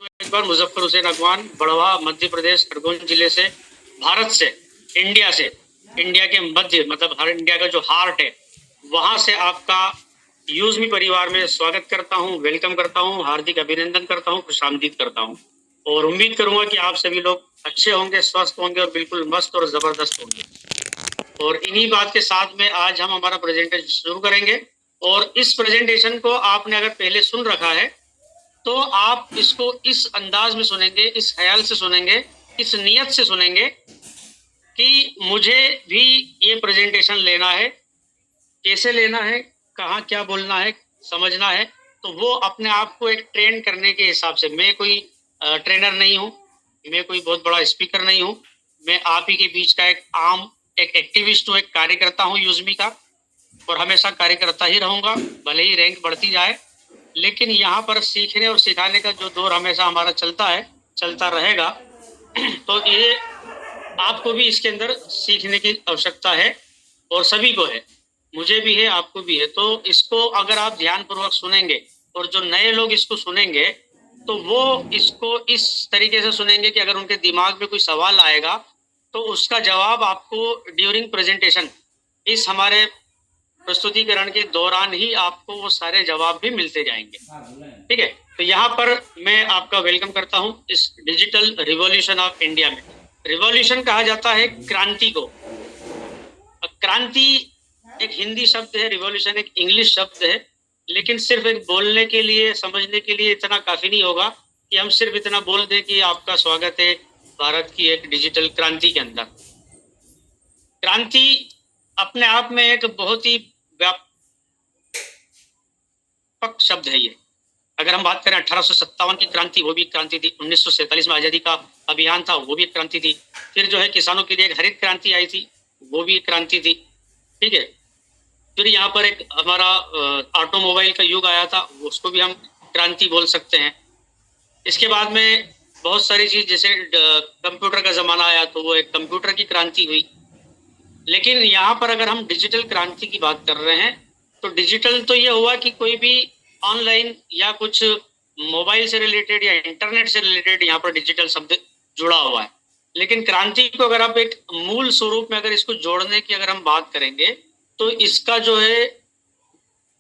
एक बार मुजफ्फर हुसैन अगवान, बड़वा, मध्य प्रदेश, खरगोन जिले से, भारत से, इंडिया से, इंडिया के मध्य मतलब हर इंडिया का जो हार्ट है वहां से आपका यूजमी परिवार में स्वागत करता हूं, वेलकम करता हूं, हार्दिक अभिनंदन करता हूं, खुशामदीद करता हूं और उम्मीद करूंगा कि आप सभी लोग अच्छे होंगे, स्वस्थ होंगे और बिल्कुल मस्त और जबरदस्त होंगे। और इन्हीं बात के साथ में आज हम हमारा प्रेजेंटेशन शुरू करेंगे। और इस प्रेजेंटेशन को आपने अगर पहले सुन रखा है तो आप इसको इस अंदाज में सुनेंगे, इस ख्याल से सुनेंगे, इस नियत से सुनेंगे कि मुझे भी ये प्रेजेंटेशन लेना है, कैसे लेना है, कहाँ क्या बोलना है, समझना है। तो वो अपने आप को एक ट्रेन करने के हिसाब से, मैं कोई ट्रेनर नहीं हूँ, मैं कोई बहुत बड़ा स्पीकर नहीं हूँ, मैं आप ही के बीच का एक एक्टिविस्ट हूँ, एक कार्यकर्ता हूँ यूजमी का, और हमेशा कार्य करता ही रहूंगा, भले ही रैंक बढ़ती जाए। लेकिन यहाँ पर सीखने और सिखाने का जो दौर हमेशा हमारा चलता है, चलता रहेगा। तो ये आपको भी इसके अंदर सीखने की आवश्यकता है और सभी को है, मुझे भी है, आपको भी है। तो इसको अगर आप ध्यानपूर्वक सुनेंगे और जो नए लोग इसको सुनेंगे तो वो इसको इस तरीके से सुनेंगे कि अगर उनके दिमाग में कोई सवाल आएगा तो उसका जवाब आपको ड्यूरिंग प्रेजेंटेशन, इस हमारे प्रस्तुतिकरण के दौरान ही आपको वो सारे जवाब भी मिलते जाएंगे। ठीक है, तो यहाँ पर मैं आपका वेलकम करता हूँ इस डिजिटल रिवॉल्यूशन ऑफ इंडिया में। रिवॉल्यूशन कहा जाता है क्रांति को। क्रांति एक हिंदी शब्द है, रिवॉल्यूशन एक इंग्लिश शब्द है। लेकिन सिर्फ एक बोलने के लिए, समझने के लिए इतना काफी नहीं होगा कि हम सिर्फ इतना बोल दें कि आपका स्वागत है भारत की एक डिजिटल क्रांति के अंदर। क्रांति अपने आप में एक बहुत ही व्यापक शब्द है ये। अगर हम बात करें 1857 की क्रांति, वो भी एक क्रांति थी। 1947 में आजादी का अभियान था, वो भी एक क्रांति थी। फिर जो है किसानों के लिए एक हरित क्रांति आई थी, वो भी एक क्रांति थी। ठीक है, फिर यहाँ पर एक हमारा ऑटोमोबाइल का युग आया था, उसको भी हम क्रांति बोल सकते हैं। इसके बाद में बहुत सारी चीज, जैसे कंप्यूटर का जमाना आया तो वो एक कंप्यूटर की क्रांति हुई। लेकिन यहाँ पर अगर हम डिजिटल क्रांति की बात कर रहे हैं तो डिजिटल तो ये हुआ कि कोई भी ऑनलाइन या कुछ मोबाइल से रिलेटेड या इंटरनेट से रिलेटेड यहाँ पर डिजिटल शब्द जुड़ा हुआ है। लेकिन क्रांति को अगर आप एक मूल स्वरूप में अगर इसको जोड़ने की अगर हम बात करेंगे तो इसका जो है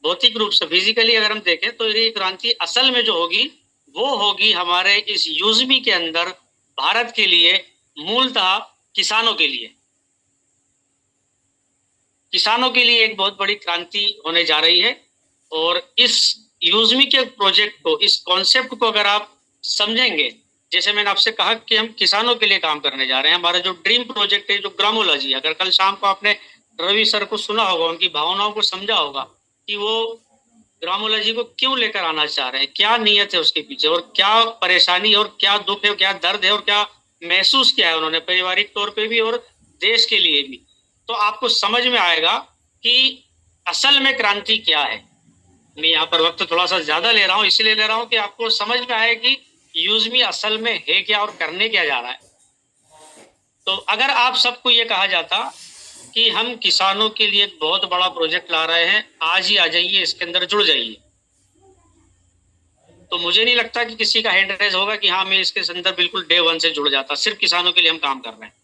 भौतिक रूप से, फिजिकली अगर हम देखें तो ये क्रांति असल में जो होगी वो होगी हमारे इस यूजमी के अंदर भारत के लिए, मूलतः किसानों के लिए। किसानों के लिए एक बहुत बड़ी क्रांति होने जा रही है। और इस यूजमी के प्रोजेक्ट को, इस कॉन्सेप्ट को अगर आप समझेंगे, जैसे मैंने आपसे कहा कि हम किसानों के लिए काम करने जा रहे हैं, हमारा जो ड्रीम प्रोजेक्ट है, जो ग्रामोलॉजी, अगर कल शाम को आपने रवि सर को सुना होगा, उनकी भावनाओं को समझा होगा कि वो ग्रामोलॉजी को क्यों लेकर आना चाह रहे हैं, क्या नीयत है उसके पीछे, और क्या परेशानी और क्या दुख है, क्या दर्द है और क्या महसूस किया है उन्होंने पारिवारिक तौर पर भी और देश के लिए भी। तो आपको समझ में आएगा कि असल में क्रांति क्या है। मैं यहाँ पर वक्त थोड़ा सा ज्यादा ले रहा हूँ, इसलिए ले रहा हूँ कि आपको समझ में आए कि यूजमी असल में है क्या और करने क्या जा रहा है। तो अगर आप सबको ये कहा जाता कि हम किसानों के लिए एक बहुत बड़ा प्रोजेक्ट ला रहे हैं, आज ही आ जाइए, इसके अंदर जुड़ जाइए, तो मुझे नहीं लगता कि किसी का हैंड रेज होगा कि हाँ मैं इसके अंदर बिल्कुल डे वन से जुड़ जाता। सिर्फ किसानों के लिए हम काम कर रहे हैं।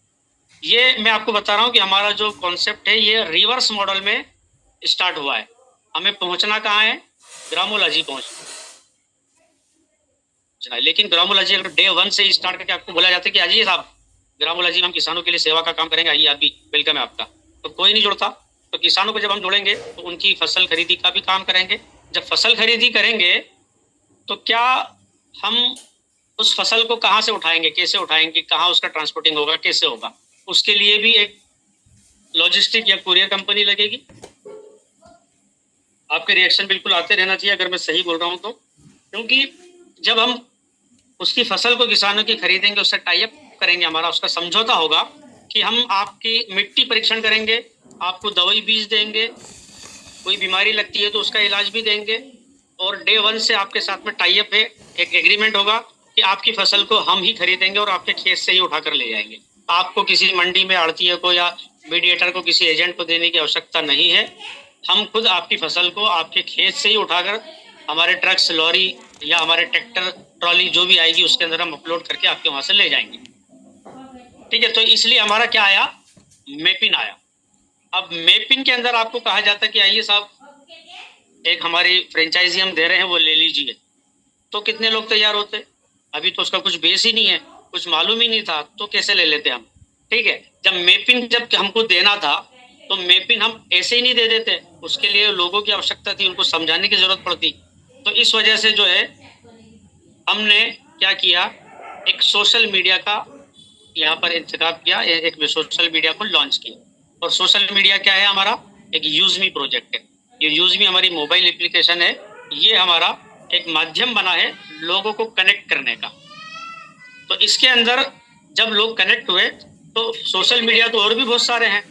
ये मैं आपको बता रहा हूँ कि हमारा जो कॉन्सेप्ट है ये रिवर्स मॉडल में स्टार्ट हुआ है। हमें पहुंचना कहाँ है, ग्रामोलॉजी पहुंचना है। लेकिन ग्रामोलॉजी अगर डे वन से स्टार्ट करके आपको बोला जाता है कि आइए साहब, ग्रामोलॉजी में हम किसानों के लिए सेवा का काम करेंगे, आइए आप भी, वेलकम है आपका, तो कोई नहीं जुड़ता। तो किसानों को जब हम जोड़ेंगे तो उनकी फसल खरीदी का भी काम करेंगे। जब फसल खरीदी करेंगे तो क्या हम उस फसल को कहाँ से उठाएंगे, कैसे उठाएंगे, कहाँ उसका ट्रांसपोर्टिंग होगा, कैसे होगा, उसके लिए भी एक लॉजिस्टिक या कुरियर कंपनी लगेगी। आपके रिएक्शन बिल्कुल आते रहना चाहिए अगर मैं सही बोल रहा हूँ तो, क्योंकि जब हम उसकी फसल को किसानों की खरीदेंगे, उससे टाई अप करेंगे, हमारा उसका समझौता होगा कि हम आपकी मिट्टी परीक्षण करेंगे, आपको दवाई बीज देंगे, कोई बीमारी लगती है तो उसका इलाज भी देंगे, और डे वन से आपके साथ में टाई अप है, एक एग्रीमेंट होगा कि आपकी फसल को हम ही खरीदेंगे और आपके खेत से ही उठाकर ले जाएंगे। आपको किसी मंडी में आड़तिए को या मीडिएटर को, किसी एजेंट को देने की आवश्यकता नहीं है। हम खुद आपकी फसल को आपके खेत से ही उठाकर हमारे ट्रक्स, लॉरी या हमारे ट्रैक्टर ट्रॉली जो भी आएगी उसके अंदर हम अपलोड करके आपके वहां से ले जाएंगे। ठीक है, तो इसलिए हमारा क्या आया, मेपिन आया। अब मेपिन के अंदर आपको कहा जाता है कि आइए साहब, एक हमारी फ्रेंचाइजी हम दे रहे हैं, वो ले लीजिए। तो कितने लोग तैयार होते? अभी तो उसका कुछ बेस ही नहीं है, कुछ मालूम ही नहीं था, तो कैसे ले लेते हम? ठीक है, जब मेपिन जब हमको देना था तो मेपिन हम ऐसे ही नहीं दे देते, उसके लिए लोगों की आवश्यकता थी, उनको समझाने की जरूरत पड़ती। तो इस वजह से जो है हमने क्या किया, एक सोशल मीडिया का यहाँ पर इंतखाब किया, एक सोशल मीडिया को लॉन्च किया। और सोशल मीडिया क्या है हमारा, एक यूजमी प्रोजेक्ट है। ये यूजमी हमारी मोबाइल एप्लीकेशन है, ये हमारा एक माध्यम बना है लोगों को कनेक्ट करने का। तो इसके अंदर जब लोग कनेक्ट हुए तो सोशल मीडिया तो और भी बहुत सारे हैं,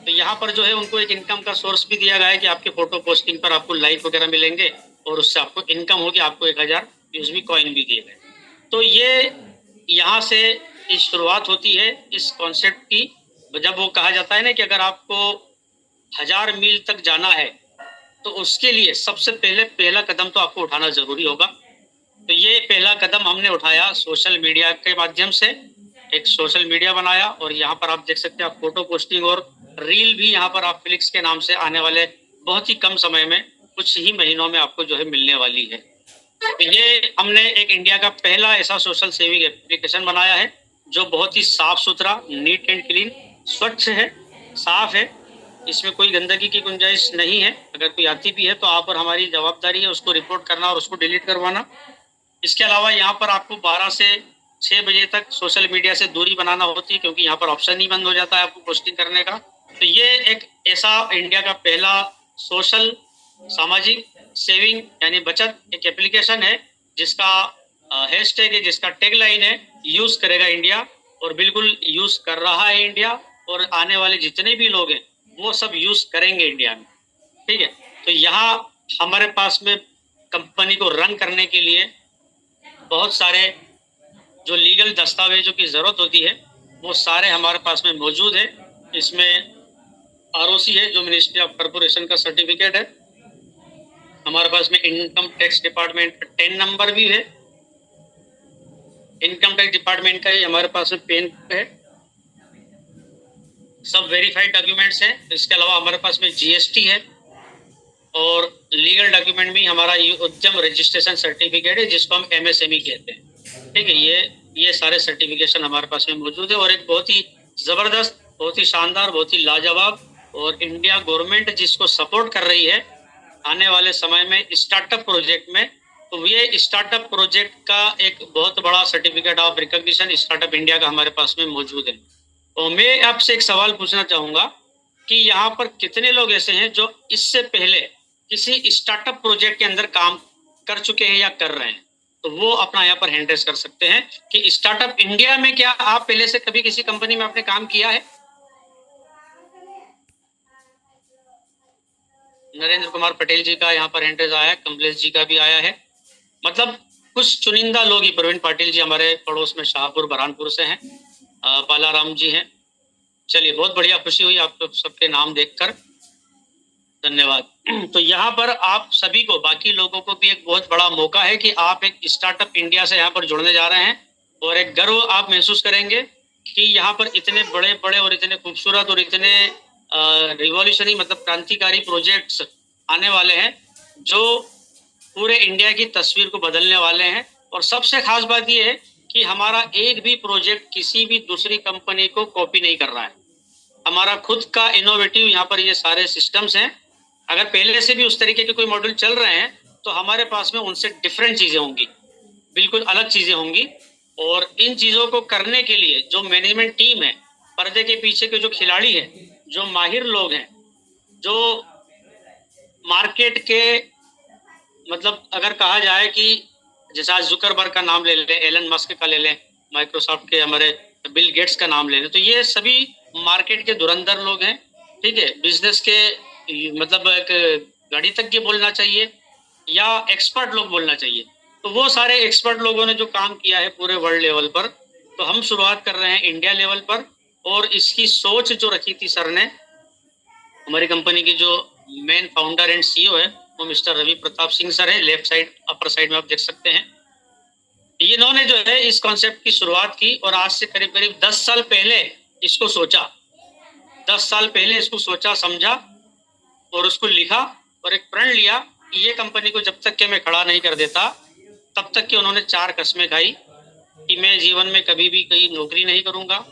तो यहाँ पर जो है उनको एक इनकम का सोर्स भी दिया गया है कि आपके फोटो पोस्टिंग पर आपको लाइक वगैरह मिलेंगे और उससे आपको इनकम होगी, आपको 1000 यूजमी कॉइन भी दिए गए। तो ये यहाँ से शुरुआत होती है इस कॉन्सेप्ट की। जब वो कहा जाता है ना कि अगर आपको 1000 मील तक जाना है तो उसके लिए सबसे पहला कदम तो आपको उठाना जरूरी होगा। तो ये पहला कदम हमने उठाया सोशल मीडिया के माध्यम से, एक सोशल मीडिया बनाया और यहाँ पर आप देख सकते हैं, आप फोटो पोस्टिंग और रील भी यहाँ पर आप फ्लिक्स के नाम से आने वाले बहुत ही कम समय में, कुछ ही महीनों में आपको जो है मिलने वाली है। तो ये हमने एक इंडिया का पहला ऐसा सोशल सेविंग एप्लीकेशन बनाया है जो बहुत ही साफ सुथरा, नीट एंड क्लीन, स्वच्छ है, साफ है, इसमें कोई गंदगी की गुंजाइश नहीं है। अगर कोई आती भी है तो आप और हमारी जवाबदारी है उसको रिपोर्ट करना और उसको डिलीट करवाना। इसके अलावा यहाँ पर आपको 12 से 6 बजे तक सोशल मीडिया से दूरी बनाना होती है, क्योंकि यहाँ पर ऑप्शन ही बंद हो जाता है आपको पोस्टिंग करने का। तो ये एक ऐसा इंडिया का पहला सोशल सामाजिक सेविंग यानी बचत एक एप्लीकेशन है जिसका हैशटैग है, जिसका टैगलाइन है, यूज करेगा इंडिया। और बिल्कुल यूज कर रहा है इंडिया, और आने वाले जितने भी लोग हैं वो सब यूज करेंगे इंडिया में। ठीक है, तो यहाँ हमारे पास में कंपनी को रन करने के लिए बहुत सारे जो लीगल दस्तावेजों की जरूरत होती है वो सारे हमारे पास में मौजूद है। इसमें आरओसी है जो मिनिस्ट्री ऑफ कॉर्पोरेशन का सर्टिफिकेट है, हमारे पास में इनकम टैक्स डिपार्टमेंट का 10 नंबर भी है, इनकम टैक्स डिपार्टमेंट का ही हमारे पास में पेन है, सब वेरीफाइड डॉक्यूमेंट्स हैं। इसके अलावा हमारे पास में जीएसटी है और लीगल डॉक्यूमेंट भी हमारा उद्यम रजिस्ट्रेशन सर्टिफिकेट है जिसको हम एमएसएमई कहते हैं। ठीक है, ये सारे सर्टिफिकेशन हमारे पास में मौजूद है और एक बहुत ही जबरदस्त, बहुत ही शानदार, बहुत ही लाजवाब, और इंडिया गवर्नमेंट जिसको सपोर्ट कर रही है आने वाले समय में स्टार्टअप प्रोजेक्ट में, तो ये स्टार्टअप प्रोजेक्ट का एक बहुत बड़ा certificate of recognition startup India का हमारे पास में मौजूद है। तो मैं आपसे एक सवाल पूछना चाहूंगा कि यहाँ पर कितने लोग ऐसे हैं जो इससे पहले किसी स्टार्टअप प्रोजेक्ट के अंदर काम कर चुके हैं या कर रहे हैं? तो वो अपना यहाँ पर हैंड रेस कर सकते हैं कि स्टार्टअप इंडिया में क्या आप पहले से कभी किसी कंपनी में आपने काम किया है? नरेंद्र कुमार पटेल जी का यहाँ पर हैंड रेस आया है, कमलेश जी का भी आया है। मतलब कुछ चुनिंदा लोग ही, प्रवीण पाटिल जी हमारे पड़ोस में शाहपुर बरहानपुर से हैं, बालाराम जी हैं। चलिए, बहुत बढ़िया, खुशी हुई आप सबके नाम देखकर, धन्यवाद। तो यहाँ पर आप सभी को, बाकी लोगों को भी एक बहुत बड़ा मौका है कि आप एक स्टार्टअप इंडिया से यहाँ पर जुड़ने जा रहे हैं और एक गर्व आप महसूस करेंगे कि यहाँ पर इतने बड़े बड़े और इतने खूबसूरत और इतने रिवॉल्यूशनरी मतलब क्रांतिकारी प्रोजेक्ट्स आने वाले हैं जो पूरे इंडिया की तस्वीर को बदलने वाले हैं। और सबसे खास बात यह है कि हमारा एक भी प्रोजेक्ट किसी भी दूसरी कंपनी को कॉपी नहीं कर रहा है, हमारा खुद का इनोवेटिव यहाँ पर ये सारे सिस्टम्स हैं। अगर पहले से भी उस तरीके के कोई मॉड्यूल चल रहे हैं तो हमारे पास में उनसे डिफरेंट चीजें होंगी, बिल्कुल अलग चीजें होंगी। और इन चीजों को करने के लिए जो मैनेजमेंट टीम है, पर्दे के पीछे के जो खिलाड़ी हैं, जो माहिर लोग हैं, जो मार्केट के मतलब अगर कहा जाए कि जैसे आज जुकरबर्ग का नाम ले लें, एलन मस्क का ले लें, माइक्रोसॉफ्ट के हमारे बिल गेट्स का नाम ले लें, तो ये सभी मार्केट के धुरंधर लोग हैं। ठीक है, बिजनेस के मतलब एक गणितज्ञ बोलना चाहिए या एक्सपर्ट लोग बोलना चाहिए। तो वो सारे एक्सपर्ट लोगों ने जो काम किया है पूरे वर्ल्ड लेवल पर, तो हम शुरुआत कर रहे हैं इंडिया लेवल पर। और इसकी सोच जो रखी थी सर ने, हमारी कंपनी की जो मेन फाउंडर एंड सीईओ है वो मिस्टर रवि प्रताप सिंह सर है, लेफ्ट साइड अपर साइड में आप देख सकते हैं। इन्होंने जो है इस कॉन्सेप्ट की शुरुआत की और आज से करीब करीब 10 साल पहले इसको सोचा, 10 साल पहले इसको सोचा समझा और उसको लिखा और एक प्रण लिया कि ये कंपनी को जब तक कि मैं खड़ा नहीं कर देता तब तक कि उन्होंने 4 कस्में खाई कि मैं जीवन में कभी भी कहीं नौकरी नहीं करूंगा।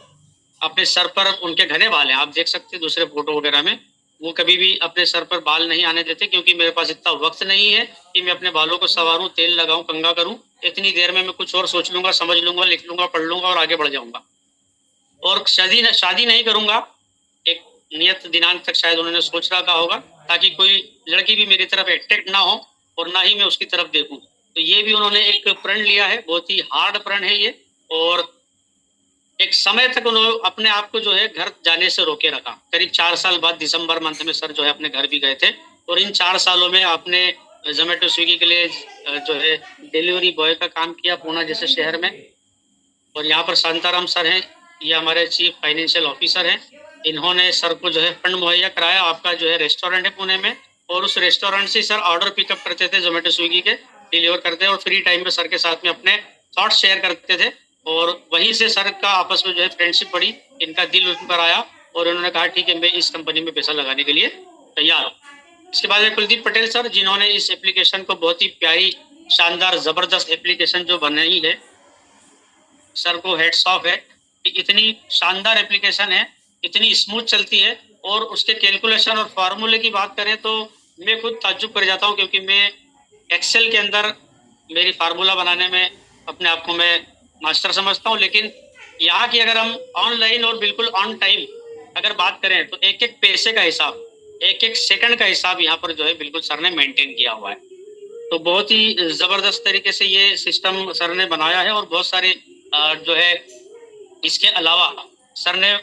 अपने सर पर उनके घने बाल हैं, आप देख सकते हैं दूसरे फोटो वगैरह में, वो कभी भी अपने सर पर बाल नहीं आने देते क्योंकि मेरे पास इतना वक्त नहीं है कि मैं अपने बालों को संवारूं, तेल लगाऊं, कंघा करूं। इतनी देर में मैं कुछ और सोच लूंगा, समझ लूंगा, लिख लूंगा, पढ़ लूंगा और आगे बढ़ जाऊंगा। और शादी नहीं करूंगा, एक नियत दिनांक तक शायद उन्होंने सोच रखा होगा ताकि कोई लड़की भी मेरी तरफ अट्रैक्ट ना हो और ना ही मैं उसकी तरफ देखूं। तो ये भी उन्होंने एक प्रण लिया है, बहुत ही हार्ड प्रण है ये। और एक समय तक उन्होंने अपने आप को जो है घर जाने से रोके रखा। करीब 4 साल बाद दिसंबर मंथ में सर जो है अपने घर भी गए थे और इन 4 सालों में आपने जोमेटो स्विगी के लिए जो है डिलीवरी बॉय का काम किया पूना जैसे शहर में। और यहाँ पर शांताराम सर हैं, ये हमारे चीफ फाइनेंशियल ऑफिसर हैं। इन्होंने सर को जो है फंड मुहैया कराया। आपका जो है रेस्टोरेंट है पुणे में और उस रेस्टोरेंट से सर ऑर्डर पिकअप करते थे जोमेटो स्विगी के, डिलीवर करते और फ्री टाइम में सर के साथ में अपने थॉट्स शेयर करते थे। और वहीं से सर का आपस में जो है फ्रेंडशिप बढ़ी, इनका दिल उन पर आया और उन्होंने कहा ठीक है मैं इस कंपनी में पैसा लगाने के लिए तैयार हूँ। इसके बाद में कुलदीप पटेल सर, जिन्होंने इस एप्लीकेशन को बहुत ही प्यारी, शानदार, जबरदस्त एप्लीकेशन जो बनाई है, सर को हेड्स ऑफ है कि इतनी शानदार एप्लीकेशन है, इतनी स्मूथ चलती है। और उसके कैलकुलेशन और फार्मूले की बात करें तो मैं खुद ताज्जुब कर जाता हूँ क्योंकि मैं एक्सेल के अंदर मेरी फार्मूला बनाने में अपने आप को मैं मास्टर समझता हूँ। लेकिन यहाँ की अगर हम ऑनलाइन और बिल्कुल ऑन टाइम अगर बात करें तो एक एक पैसे का हिसाब, एक एक सेकंड का हिसाब यहाँ पर जो है बिल्कुल सर ने मेंटेन किया हुआ है। तो बहुत ही जबरदस्त तरीके से ये सिस्टम सर ने बनाया है। और बहुत सारे जो है इसके अलावा सर ने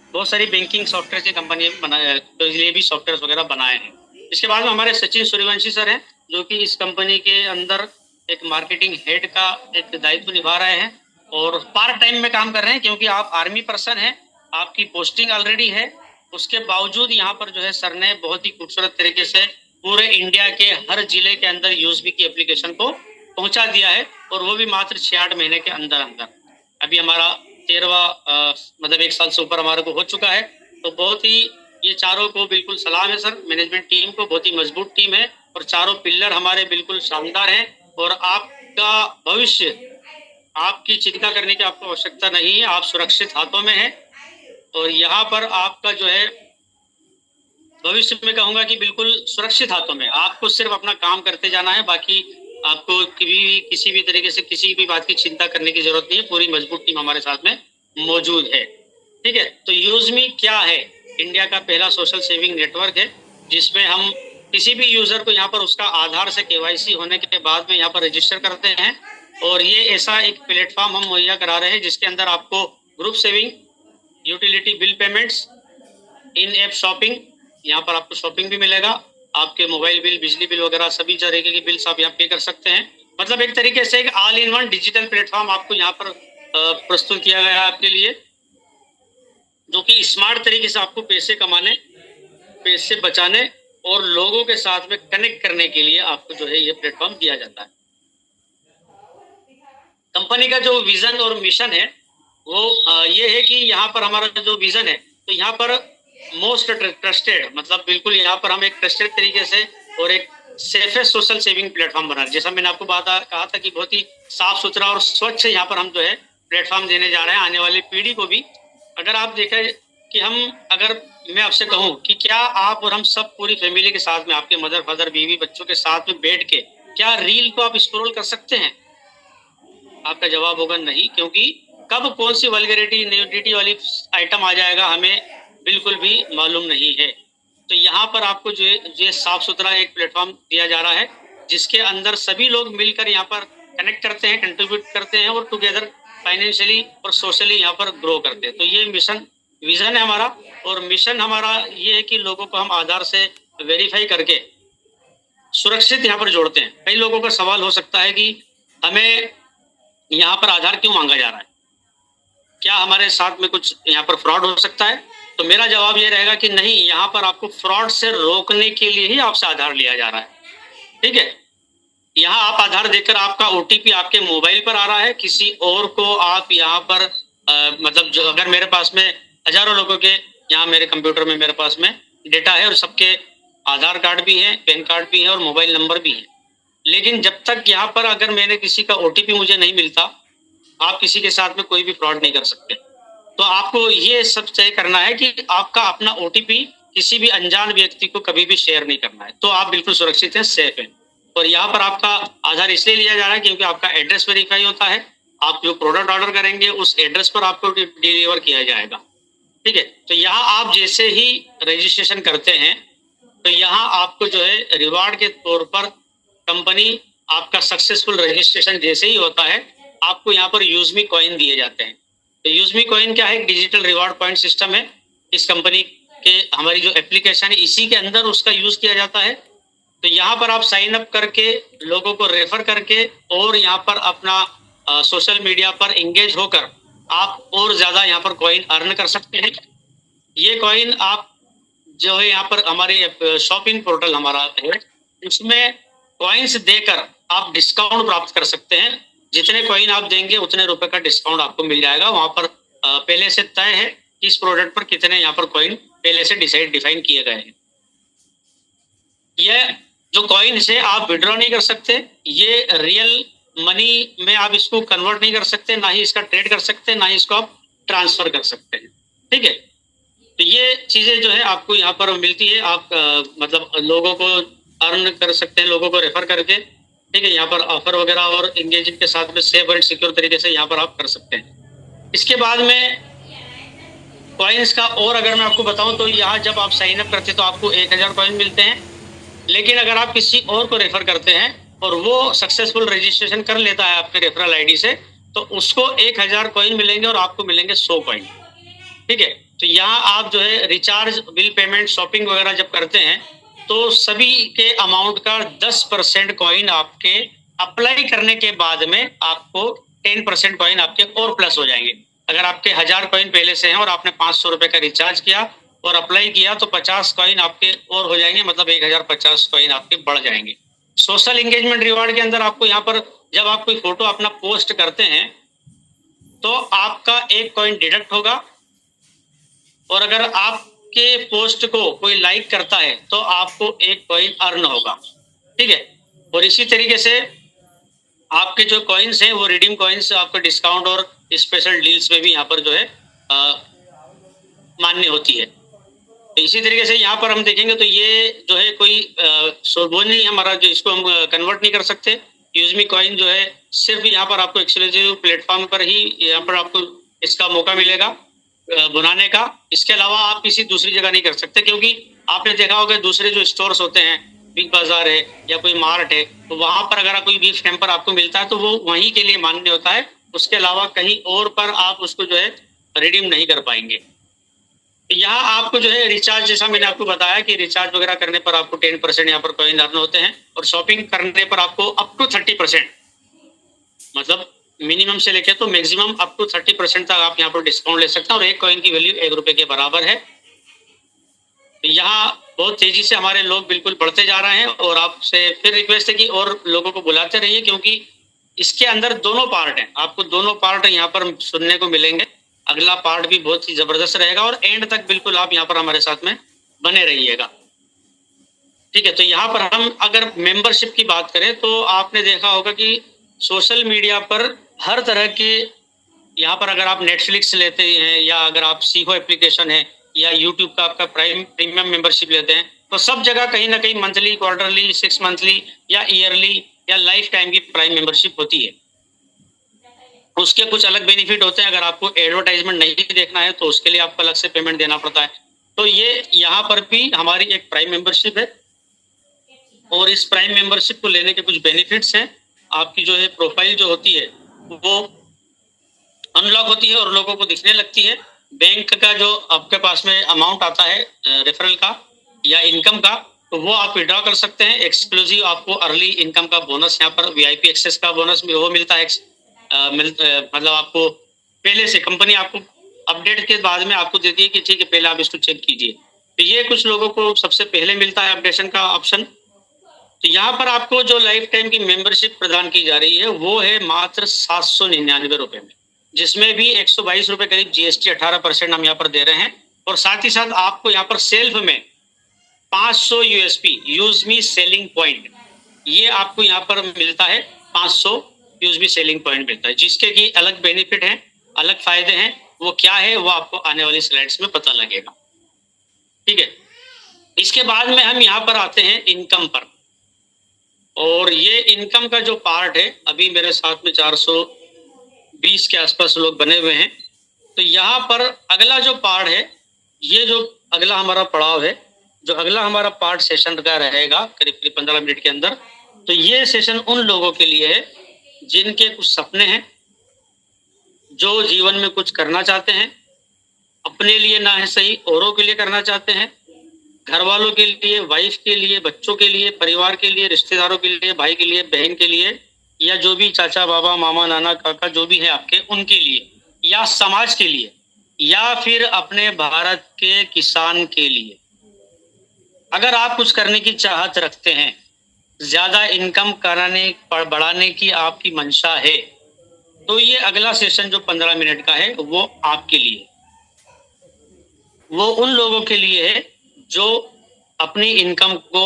बहुत सारी बैंकिंग सॉफ्टवेयर की कंपनी बनाए, तो ये भी सॉफ्टवेयर वगैरह बनाए हैं। इसके बाद में हमारे सचिन सूर्यवंशी सर हैं जो कि इस कंपनी के अंदर एक मार्केटिंग हेड का एक दायित्व निभा रहे हैं और पार्ट टाइम में काम कर रहे हैं क्योंकि आप आर्मी पर्सन हैं, आपकी पोस्टिंग ऑलरेडी है। उसके बावजूद यहाँ पर जो है सर ने बहुत ही खूबसूरत तरीके से पूरे इंडिया के हर जिले के अंदर यूएसबी की एप्लीकेशन को पहुंचा दिया है और वो भी मात्र 6-8 महीने के अंदर अंदर। अभी हमारा 13वां मतलब 1 साल से ऊपर हमारे को हो चुका है। तो बहुत ही ये चारों को बिल्कुल सलाम है सर, मैनेजमेंट टीम को, बहुत ही मजबूत टीम है और चारों पिल्लर हमारे बिल्कुल शानदार हैं। और आपका भविष्य, आपकी चिंता करने की आपको आवश्यकता नहीं है, आप सुरक्षित हाथों में हैं। और यहाँ पर आपका जो है भविष्य में कहूंगा कि बिल्कुल सुरक्षित हाथों में, आपको सिर्फ अपना काम करते जाना है, बाकी आपको किसी भी तरीके से किसी भी बात की चिंता करने की जरूरत नहीं है। पूरी मजबूत टीम हमारे साथ में मौजूद है। ठीक है, तो यूजमी क्या है? इंडिया का पहला सोशल सेविंग नेटवर्क है जिसमें हम किसी भी यूजर को यहाँ पर उसका आधार से केवाईसी होने के बाद में यहाँ पर रजिस्टर करते हैं। और ये ऐसा एक प्लेटफॉर्म हम मुहैया करा रहे हैं जिसके अंदर आपको group saving, utility bill payments, in app shopping, यहाँ पर आपको शॉपिंग भी मिलेगा, आपके मोबाइल बिल, बिजली बिल वगैरह सभी तरीके के बिल्स आप यहाँ पे कर सकते हैं। मतलब एक तरीके से एक all in one digital platform आपको यहाँ पर प्रस्तुत किया गया है आपके लिए, जो कि स्मार्ट तरीके से आपको पैसे कमाने, पैसे बचाने और लोगों के साथ में कनेक्ट करने के लिए आपको जो है ये प्लेटफॉर्म दिया जाता है। कंपनी का जो विजन और मिशन है वो ये है कि यहाँ पर हमारा जो विजन है, तो यहाँ पर मोस्ट ट्रस्टेड, मतलब बिल्कुल यहाँ पर हम एक ट्रस्टेड तरीके से और एक सेफेस्ट सोशल सेविंग प्लेटफॉर्म बना रहे हैं। जैसा मैंने आपको कहा था कि बहुत ही साफ सुथरा और स्वच्छ यहाँ पर हम जो है प्लेटफॉर्म देने जा रहे हैं आने वाली पीढ़ी को भी। अगर आप देखें कि अगर मैं आपसे कहूँ कि क्या आप और हम सब पूरी फैमिली के साथ में, आपके मदर फादर, बीवी, बच्चों के साथ में बैठ के क्या रील को आप स्क्रॉल कर सकते हैं? आपका जवाब होगा नहीं, क्योंकि कब कौन सी वल्गैरिटी, न्यूडिटी वाली आइटम आ जाएगा हमें बिल्कुल भी मालूम नहीं है। तो यहाँ पर आपको जो ये साफ सुथरा एक प्लेटफॉर्म दिया जा रहा है जिसके अंदर सभी लोग मिलकर यहाँ पर कनेक्ट करते हैं, कंट्रीब्यूट करते हैं और टुगेदर फाइनेंशियली और सोशली यहाँ पर ग्रो करते हैं। तो ये विजन है हमारा। और मिशन हमारा ये है कि लोगों को हम आधार से वेरीफाई करके सुरक्षित यहाँ पर जोड़ते हैं। कई लोगों का सवाल हो सकता है कि हमें यहाँ पर आधार क्यों मांगा जा रहा है, क्या हमारे साथ में कुछ यहाँ पर फ्रॉड हो सकता है? तो मेरा जवाब ये रहेगा कि नहीं, यहाँ पर आपको फ्रॉड से रोकने के लिए ही आपसे आधार लिया जा रहा है। ठीक है, यहाँ आप आधार देकर आपका ओटीपी आपके मोबाइल पर आ रहा है, किसी और को आप यहाँ पर मतलब जो अगर मेरे पास में हजारों लोगों के यहाँ मेरे कंप्यूटर में मेरे पास में डेटा है और सबके आधार कार्ड भी है, पैन कार्ड भी है और मोबाइल नंबर भी है, लेकिन जब तक यहाँ पर अगर मैंने किसी का ओटीपी मुझे नहीं मिलता, आप किसी के साथ में कोई भी फ्रॉड नहीं कर सकते। तो आपको ये सब तय करना है कि आपका अपना ओटीपी किसी भी अनजान व्यक्ति को कभी भी शेयर नहीं करना है, तो आप बिल्कुल सुरक्षित हैं, सेफ हैं। और यहाँ पर आपका आधार इसलिए लिया जा रहा है क्योंकि आपका एड्रेस वेरीफाई होता है, आप जो प्रोडक्ट ऑर्डर करेंगे उस एड्रेस पर आपको डिलीवर किया जाएगा। ठीक है, तो यहाँ आप जैसे ही रजिस्ट्रेशन करते हैं तो यहाँ आपको जो है रिवार्ड के तौर पर कंपनी आपका सक्सेसफुल रजिस्ट्रेशन जैसे ही होता है आपको यहाँ पर यूजमी कॉइन दिए जाते हैं। तो यूजमी कॉइन क्या है? डिजिटल रिवार्ड पॉइंट सिस्टम है। इस कंपनी के हमारी जो एप्लीकेशन है इसी के अंदर उसका यूज किया जाता है। तो यहाँ पर आप साइन अप करके लोगों को रेफर करके और यहाँ पर अपना सोशल मीडिया पर एंगेज होकर आप और ज्यादा यहाँ पर कॉइन अर्न कर सकते हैं। ये कॉइन आप जो है यहाँ पर हमारे शॉपिंग पोर्टल हमारा है उसमें कॉइन्स देकर आप डिस्काउंट प्राप्त कर सकते हैं। जितने कॉइन आप देंगे उतने रुपए का डिस्काउंट आपको मिल जाएगा। वहां पर पहले से तय है कि इस प्रोडक्ट पर कितने यहाँ पर कॉइन पहले से डिफाइन किए गए हैं। ये जो कॉइन है आप विड्रॉ नहीं कर सकते, ये रियल मनी में आप इसको कन्वर्ट नहीं कर सकते, ना ही इसका ट्रेड कर सकते, ना ही इसको आप ट्रांसफर कर सकते हैं। ठीक है, तो ये चीजें जो है आपको यहाँ पर मिलती है। आप मतलब लोगों को अर्न कर सकते हैं, लोगों को रेफर करके। ठीक है, यहाँ पर ऑफर वगैरह और एंगेजिंग के साथ में सेफ और सिक्योर तरीके से यहाँ पर आप कर सकते हैं। इसके बाद में कॉइन्स का और अगर मैं आपको बताऊं तो यहाँ जब आप साइन अप करते हैं तो आपको 1000 कॉइन मिलते हैं, लेकिन अगर आप किसी और को रेफर करते हैं और वो सक्सेसफुल रजिस्ट्रेशन कर लेता है आपके रेफरल आईडी से तो उसको 1000 कॉइन मिलेंगे और आपको मिलेंगे 100 कॉइन। ठीक है, तो यहाँ आप जो है रिचार्ज, बिल पेमेंट, शॉपिंग वगैरह जब करते हैं तो सभी के अमाउंट का 10% कॉइन आपके अप्लाई करने के बाद में आपको 10% कॉइन आपके और प्लस हो जाएंगे। अगर आपके 1000 कॉइन पहले से हैं और आपने 500 रुपए का रिचार्ज किया और अप्लाई किया तो 50 कॉइन आपके और हो जाएंगे, मतलब 1050 कॉइन आपके बढ़ जाएंगे। सोशल एंगेजमेंट रिवार्ड के अंदर आपको यहाँ पर जब आप कोई फोटो अपना पोस्ट करते हैं तो आपका 1 कॉइन डिडक्ट होगा और अगर आपके पोस्ट को कोई लाइक करता है तो आपको 1 कॉइन अर्न होगा। ठीक है, और इसी तरीके से आपके जो कॉइन्स हैं वो रिडीम कॉइन्स आपको डिस्काउंट और स्पेशल डील्स में भी यहाँ पर जो है मान्य होती है। तो इसी तरीके से यहाँ पर हम देखेंगे तो ये जो है कोई वो नहीं हमारा जो इसको हम कन्वर्ट नहीं कर सकते। यूजमी कॉइन जो है सिर्फ यहाँ पर आपको एक्सक्लूसिव प्लेटफॉर्म पर ही यहाँ पर आपको इसका मौका मिलेगा बनाने का। इसके अलावा आप किसी दूसरी जगह नहीं कर सकते, क्योंकि आपने देखा होगा दूसरे जो स्टोर्स होते हैं, बिग बाजार है या कोई मार्ट है, तो वहां पर अगर कोई गिफ्ट हैम्पर आपको मिलता है तो वो वहीं के लिए मान्य होता है, उसके अलावा कहीं और पर आप उसको जो है रिडीम नहीं कर पाएंगे। यहाँ आपको जो है रिचार्ज, जैसा मैंने आपको बताया कि रिचार्ज वगैरह करने पर आपको 10% यहाँ पर कॉइन अर्न होते हैं और शॉपिंग करने पर आपको अप टू 30%, मतलब मिनिमम से लेके तो मैक्सिमम अप टू 30% तक आप यहाँ पर डिस्काउंट ले सकते हैं और 1 कॉइन की वैल्यू 1 रुपए के बराबर है। यहाँ बहुत तेजी से हमारे लोग बिल्कुल बढ़ते जा रहे हैं और आपसे फिर रिक्वेस्ट है कि और लोगों को बुलाते रहिए, क्योंकि इसके अंदर दोनों पार्ट हैं, आपको दोनों पार्ट यहाँ पर सुनने को मिलेंगे। अगला पार्ट भी बहुत ही जबरदस्त रहेगा और एंड तक बिल्कुल आप यहाँ पर हमारे साथ में बने रहिएगा। ठीक है, तो यहाँ पर हम अगर मेंबरशिप की बात करें तो आपने देखा होगा कि सोशल मीडिया पर हर तरह के, यहाँ पर अगर आप नेटफ्लिक्स लेते हैं या अगर आप सीखो एप्लीकेशन है या यूट्यूब का आपका प्रीमियम मेंबरशिप लेते हैं तो सब जगह कहीं ना कहीं मंथली, क्वार्टरली, 6 मंथली या ईयरली या लाइफ टाइम की प्राइम मेंबरशिप होती है। उसके कुछ अलग बेनिफिट होते हैं। अगर आपको एडवर्टाइजमेंट नहीं देखना है तो उसके लिए आपको अलग से पेमेंट देना पड़ता है। तो ये यहाँ पर भी हमारी एक प्राइम मेंबरशिप है और इस प्राइम मेंबरशिप को लेने के कुछ बेनिफिट्स हैं। आपकी जो है प्रोफाइल जो होती है वो अनलॉक होती है और लोगों को दिखने लगती है। बैंक का जो आपके पास में अमाउंट आता है रेफरल का या इनकम का, तो वो आप विड्रॉ कर सकते हैं। एक्सक्लूसिव आपको अर्ली इनकम का बोनस, यहाँ पर वीआईपी एक्सेस का बोनस भी वो मिलता है। मतलब आपको पहले से कंपनी आपको अपडेट के बाद में आपको देती है कि ठीक है पहले आप इसको चेक कीजिए। तो ये कुछ लोगों को सबसे पहले मिलता है अपडेशन का ऑप्शन। तो यहाँ पर आपको जो लाइफ टाइम की मेंबरशिप प्रदान की जा रही है वो है मात्र 799 रुपए में, जिसमें भी 122 रुपए करीब जीएसटी 18% हम यहाँ पर दे रहे हैं। और साथ ही साथ आपको यहाँ पर सेल्फ में 500 USP use me selling point, ये आपको यहाँ पर मिलता है। 500 यूज मी सेलिंग पॉइंट मिलता है, जिसके की अलग बेनिफिट हैं, अलग फायदे हैं। वो क्या है वो आपको आने वाली स्लाइड्स में पता लगेगा। ठीक है, इसके बाद में हम यहाँ पर आते हैं इनकम पर। और ये इनकम का जो पार्ट है, अभी मेरे साथ में 420 के आसपास लोग बने हुए हैं। तो यहाँ पर अगला जो पार्ट है, ये जो अगला हमारा पड़ाव है, जो अगला हमारा पार्ट सेशन का रहेगा करीब करीब 15 मिनट के अंदर। तो ये सेशन उन लोगों के लिए है जिनके कुछ सपने हैं, जो जीवन में कुछ करना चाहते हैं, अपने लिए ना है सही औरों के लिए करना चाहते हैं, घर वालों के लिए, वाइफ के लिए, बच्चों के लिए, परिवार के लिए, रिश्तेदारों के लिए, भाई के लिए, बहन के लिए, या जो भी चाचा बाबा मामा नाना काका जो भी है आपके, उनके लिए, या समाज के लिए, या फिर अपने भारत के किसान के लिए। अगर आप कुछ करने की चाहत रखते हैं, ज्यादा इनकम कराने बढ़ाने की आपकी मंशा है, तो ये अगला सेशन जो 15 मिनट का है वो आपके लिए, वो उन लोगों के लिए है जो अपनी इनकम को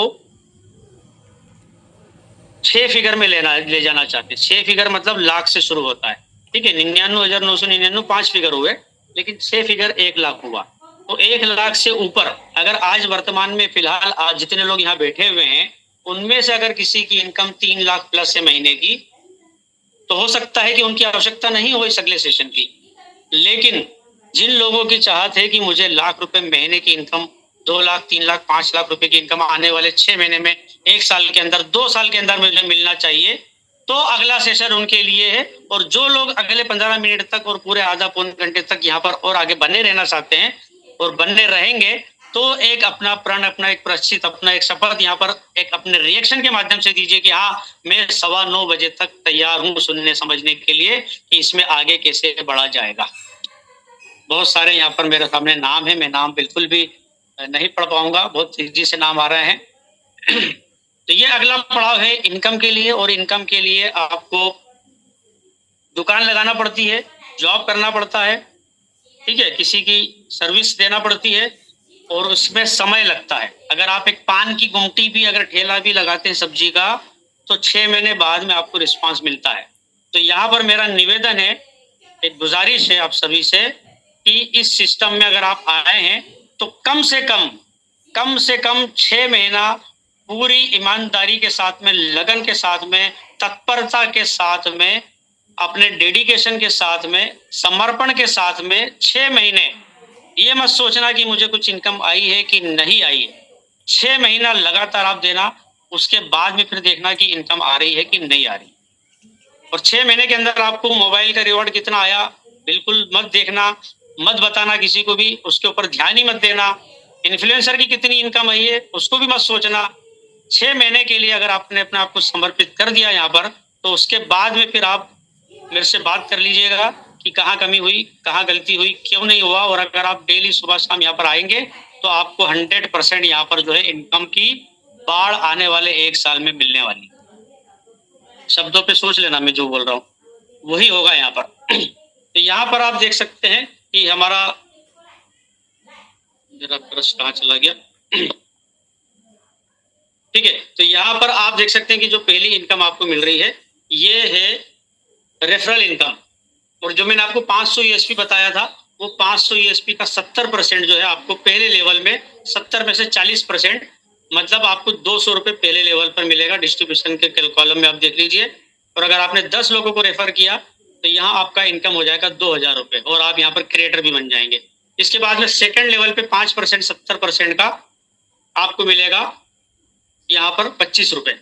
6 फिगर में ले जाना चाहते हैं। 6 फिगर मतलब लाख से शुरू होता है। ठीक है, 99,999 5 फिगर हुए, लेकिन 6 फिगर 1 लाख हुआ। तो 1 लाख से ऊपर अगर आज वर्तमान में फिलहाल आज जितने लोग यहाँ बैठे हुए हैं, उनमें से अगर किसी की इनकम 3 लाख प्लस है महीने की, तो हो सकता है कि उनकी आवश्यकता नहीं हो इस अगले सेशन की। लेकिन जिन लोगों की चाहत है कि मुझे लाख रुपए महीने की इनकम, 2 लाख 3 लाख 5 लाख रुपए की इनकम आने वाले 6 महीने में, 1 साल के अंदर, 2 साल के अंदर मुझे मिलना चाहिए, तो अगला सेशन उनके लिए है। और जो लोग अगले 15 मिनट तक और पूरे आधा पौन घंटे तक यहाँ पर और आगे बने रहना चाहते हैं और बनने रहेंगे, तो एक अपना प्रण, अपना एक प्रश्चित, अपना एक शपथ यहाँ पर एक अपने रिएक्शन के माध्यम से दीजिए कि हाँ, मैं 9:15 बजे तक तैयार हूँ सुनने समझने के लिए कि इसमें आगे कैसे बढ़ा जाएगा। बहुत सारे यहाँ पर मेरे सामने नाम है, मैं नाम बिल्कुल भी नहीं पढ़ पाऊंगा, बहुत तेजी से नाम आ रहे हैं। तो ये अगला पड़ाव है इनकम के लिए। और इनकम के लिए आपको दुकान लगाना पड़ती है, जॉब करना पड़ता है, ठीक है, किसी की सर्विस देना पड़ती है, और उसमें समय लगता है। अगर आप एक पान की गुमटी भी, अगर ठेला भी लगाते हैं सब्जी का, तो 6 महीने बाद में आपको रिस्पांस मिलता है। तो यहाँ पर मेरा निवेदन है, एक गुजारिश है आप सभी से कि इस सिस्टम में अगर आप आए हैं तो कम से कम 6 महीना पूरी ईमानदारी के साथ में, लगन के साथ में, तत्परता के साथ में, अपने डेडिकेशन के साथ में, समर्पण के साथ में 6 महीने, ये मत सोचना कि मुझे कुछ इनकम आई है कि नहीं आई है। 6 महीना लगातार आप देना, उसके बाद में फिर देखना कि इनकम आ रही है कि नहीं आ रही। और 6 महीने के अंदर आपको मोबाइल का रिवॉर्ड कितना आया बिल्कुल मत देखना, मत बताना किसी को भी, उसके ऊपर ध्यान ही मत देना। इन्फ्लुएंसर की कितनी इनकम आई है उसको भी मत सोचना। 6 महीने के लिए अगर आपने अपने आप को समर्पित कर दिया यहाँ पर, तो उसके बाद में फिर आप मेरे से बात कर लीजिएगा कि कहाँ कमी हुई, कहाँ गलती हुई, क्यों नहीं हुआ। और अगर आप डेली सुबह शाम यहाँ पर आएंगे तो आपको 100% यहाँ पर जो है इनकम की बाढ़ आने वाले 1 साल में मिलने वाली। शब्दों पे सोच लेना, मैं जो बोल रहा हूँ वही होगा यहाँ पर। तो यहाँ पर आप देख सकते हैं कि हमारा, मेरा ब्रश कहाँ चला गया। ठीक है, तो यहाँ पर आप देख सकते हैं कि जो पहली इनकम आपको मिल रही है ये है रेफरल इनकम। और जो मैंने आपको 500 यूएसपी बताया था, वो 500 यूएसपी का 70% जो है आपको पहले लेवल में, 70 में से 40%, मतलब आपको 200 रुपये पहले लेवल पर मिलेगा। डिस्ट्रीब्यूशन के कॉलम में आप देख लीजिए। और अगर आपने 10 लोगों को रेफर किया तो यहाँ आपका इनकम हो जाएगा 2000 रुपये, और आप यहाँ पर क्रिएटर भी बन जाएंगे। इसके बाद में सेकंड लेवल पे 5%, 70% का आपको मिलेगा यहाँ पर 25 रुपये,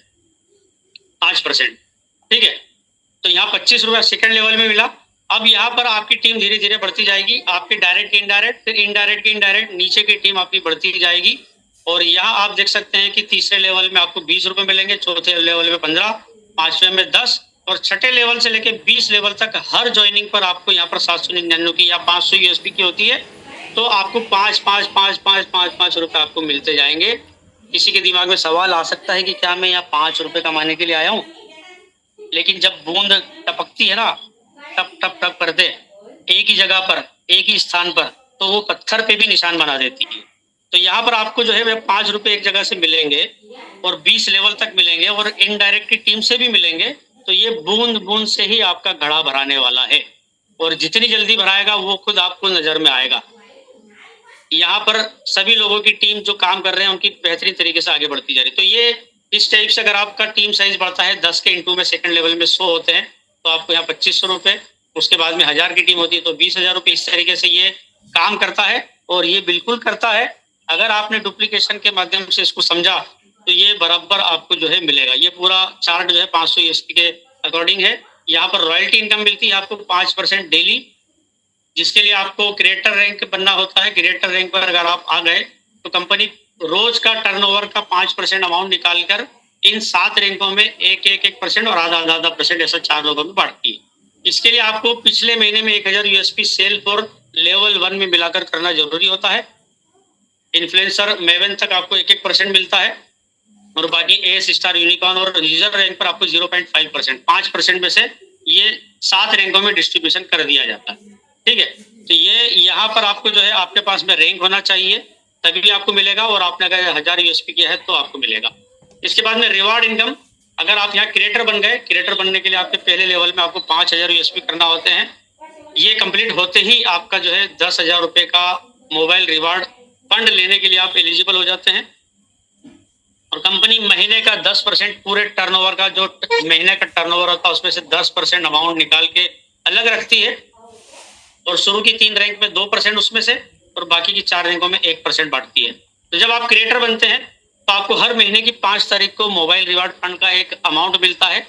5%। ठीक है, तो यहाँ 25 रुपये सेकंड लेवल में मिला। अब यहाँ पर आपकी टीम धीरे धीरे बढ़ती जाएगी, आपकी डायरेक्ट इनडायरेक्ट, फिर इनडायरेक्ट की इनडायरेक्ट, नीचे की टीम आपकी बढ़ती जाएगी। और यहाँ आप देख सकते हैं कि तीसरे लेवल में आपको 20 रुपये मिलेंगे, चौथे लेवल में 15, पांचवें में 10, और छठे लेवल से लेके 20 लेवल तक हर ज्वाइनिंग पर आपको यहाँ पर 799 की या 500 यूएसपी की होती है। तो आपको 5 5 5 5 5 5 रुपये आपको मिलते जाएंगे किसी के दिमाग में सवाल आ सकता है कि क्या मैं यहाँ 5 रुपए कमाने के लिए आया हूँ? लेकिन जब बूंद टपकती है ना, टप टप टप करते एक ही जगह पर, एक ही स्थान पर, तो वो पत्थर पे भी निशान बना देती है। तो यहाँ पर आपको जो है 5 रुपए एक जगह से मिलेंगे और 20 लेवल तक मिलेंगे और इनडायरेक्टली टीम से भी मिलेंगे। तो ये बूंद बूंद से ही आपका घड़ा भराने वाला है और जितनी जल्दी भराएगा वो खुद आपको नजर में आएगा। यहाँ पर सभी लोगों की टीम जो काम कर रहे हैं उनकी बेहतरीन तरीके से आगे बढ़ती जा रही है। तो ये इस टाइप से अगर आपका टीम साइज बढ़ता है 10 के इंटू में सेकंड लेवल में 100 होते हैं तो आपको यहाँ 2500 रुपए, उसके बाद में 1000 की टीम होती है तो 20,000 रुपए। इस तरीके से ये काम करता है और ये बिल्कुल करता है। अगर आपने डुप्लीकेशन के माध्यम से इसको समझा तो ये बराबर आपको जो है मिलेगा। ये पूरा चार्ट जो है 500 यूएसपी के अकॉर्डिंग है। यहाँ पर रॉयल्टी इनकम मिलती है आपको 5% डेली, जिसके लिए आपको क्रिएटर रैंक बनना होता है। क्रिएटर रैंक पर अगर आप आ गए तो कंपनी रोज का टर्नओवर का 5% अमाउंट निकालकर इन 7 रैंकों में एक परसेंट और आधा परसेंट ऐसा 4 लोगों में बांटती है। इसके लिए आपको पिछले महीने में 1000 यूएसपी सेल फॉर लेवल 1 में मिलाकर करना जरूरी होता है। इन्फ्लुएंसर मेवन तक आपको 1% मिलता है और बाकी एस स्टार यूनिकॉर्न और यूजर रैंक पर आपको 0.5%, 5% में से ये 7 रैंकों में डिस्ट्रीब्यूशन कर दिया जाता है। ठीक है, तो ये यहाँ पर आपको जो है आपके पास में रैंक होना चाहिए तभी भी आपको मिलेगा और आपने अगर 1000 यूएसपी किया है तो आपको मिलेगा। इसके बाद में रिवार्ड इनकम, अगर आप यहाँ क्रिएटर बन गए, क्रिएटर बनने के लिए आपके पहले लेवल में आपको 5000 यूएसपी करना होते हैं। ये कंप्लीट होते ही आपका जो है 10,000 रुपए का मोबाइल रिवार्ड फंड लेने के लिए आप एलिजिबल हो जाते हैं। और कंपनी महीने का 10% पूरे टर्नओवर का, जो महीने का टर्नओवर होता है उसमें से 10% अमाउंट निकाल के अलग रखती है और शुरू की 3 रैंक में 2% उसमें से और बाकी की 4 रैंकों में 1% बांटती है। तो जब आप क्रिएटर बनते हैं तो आपको हर महीने की 5 तारीख को मोबाइल रिवार्ड फंड का एक अमाउंट मिलता है।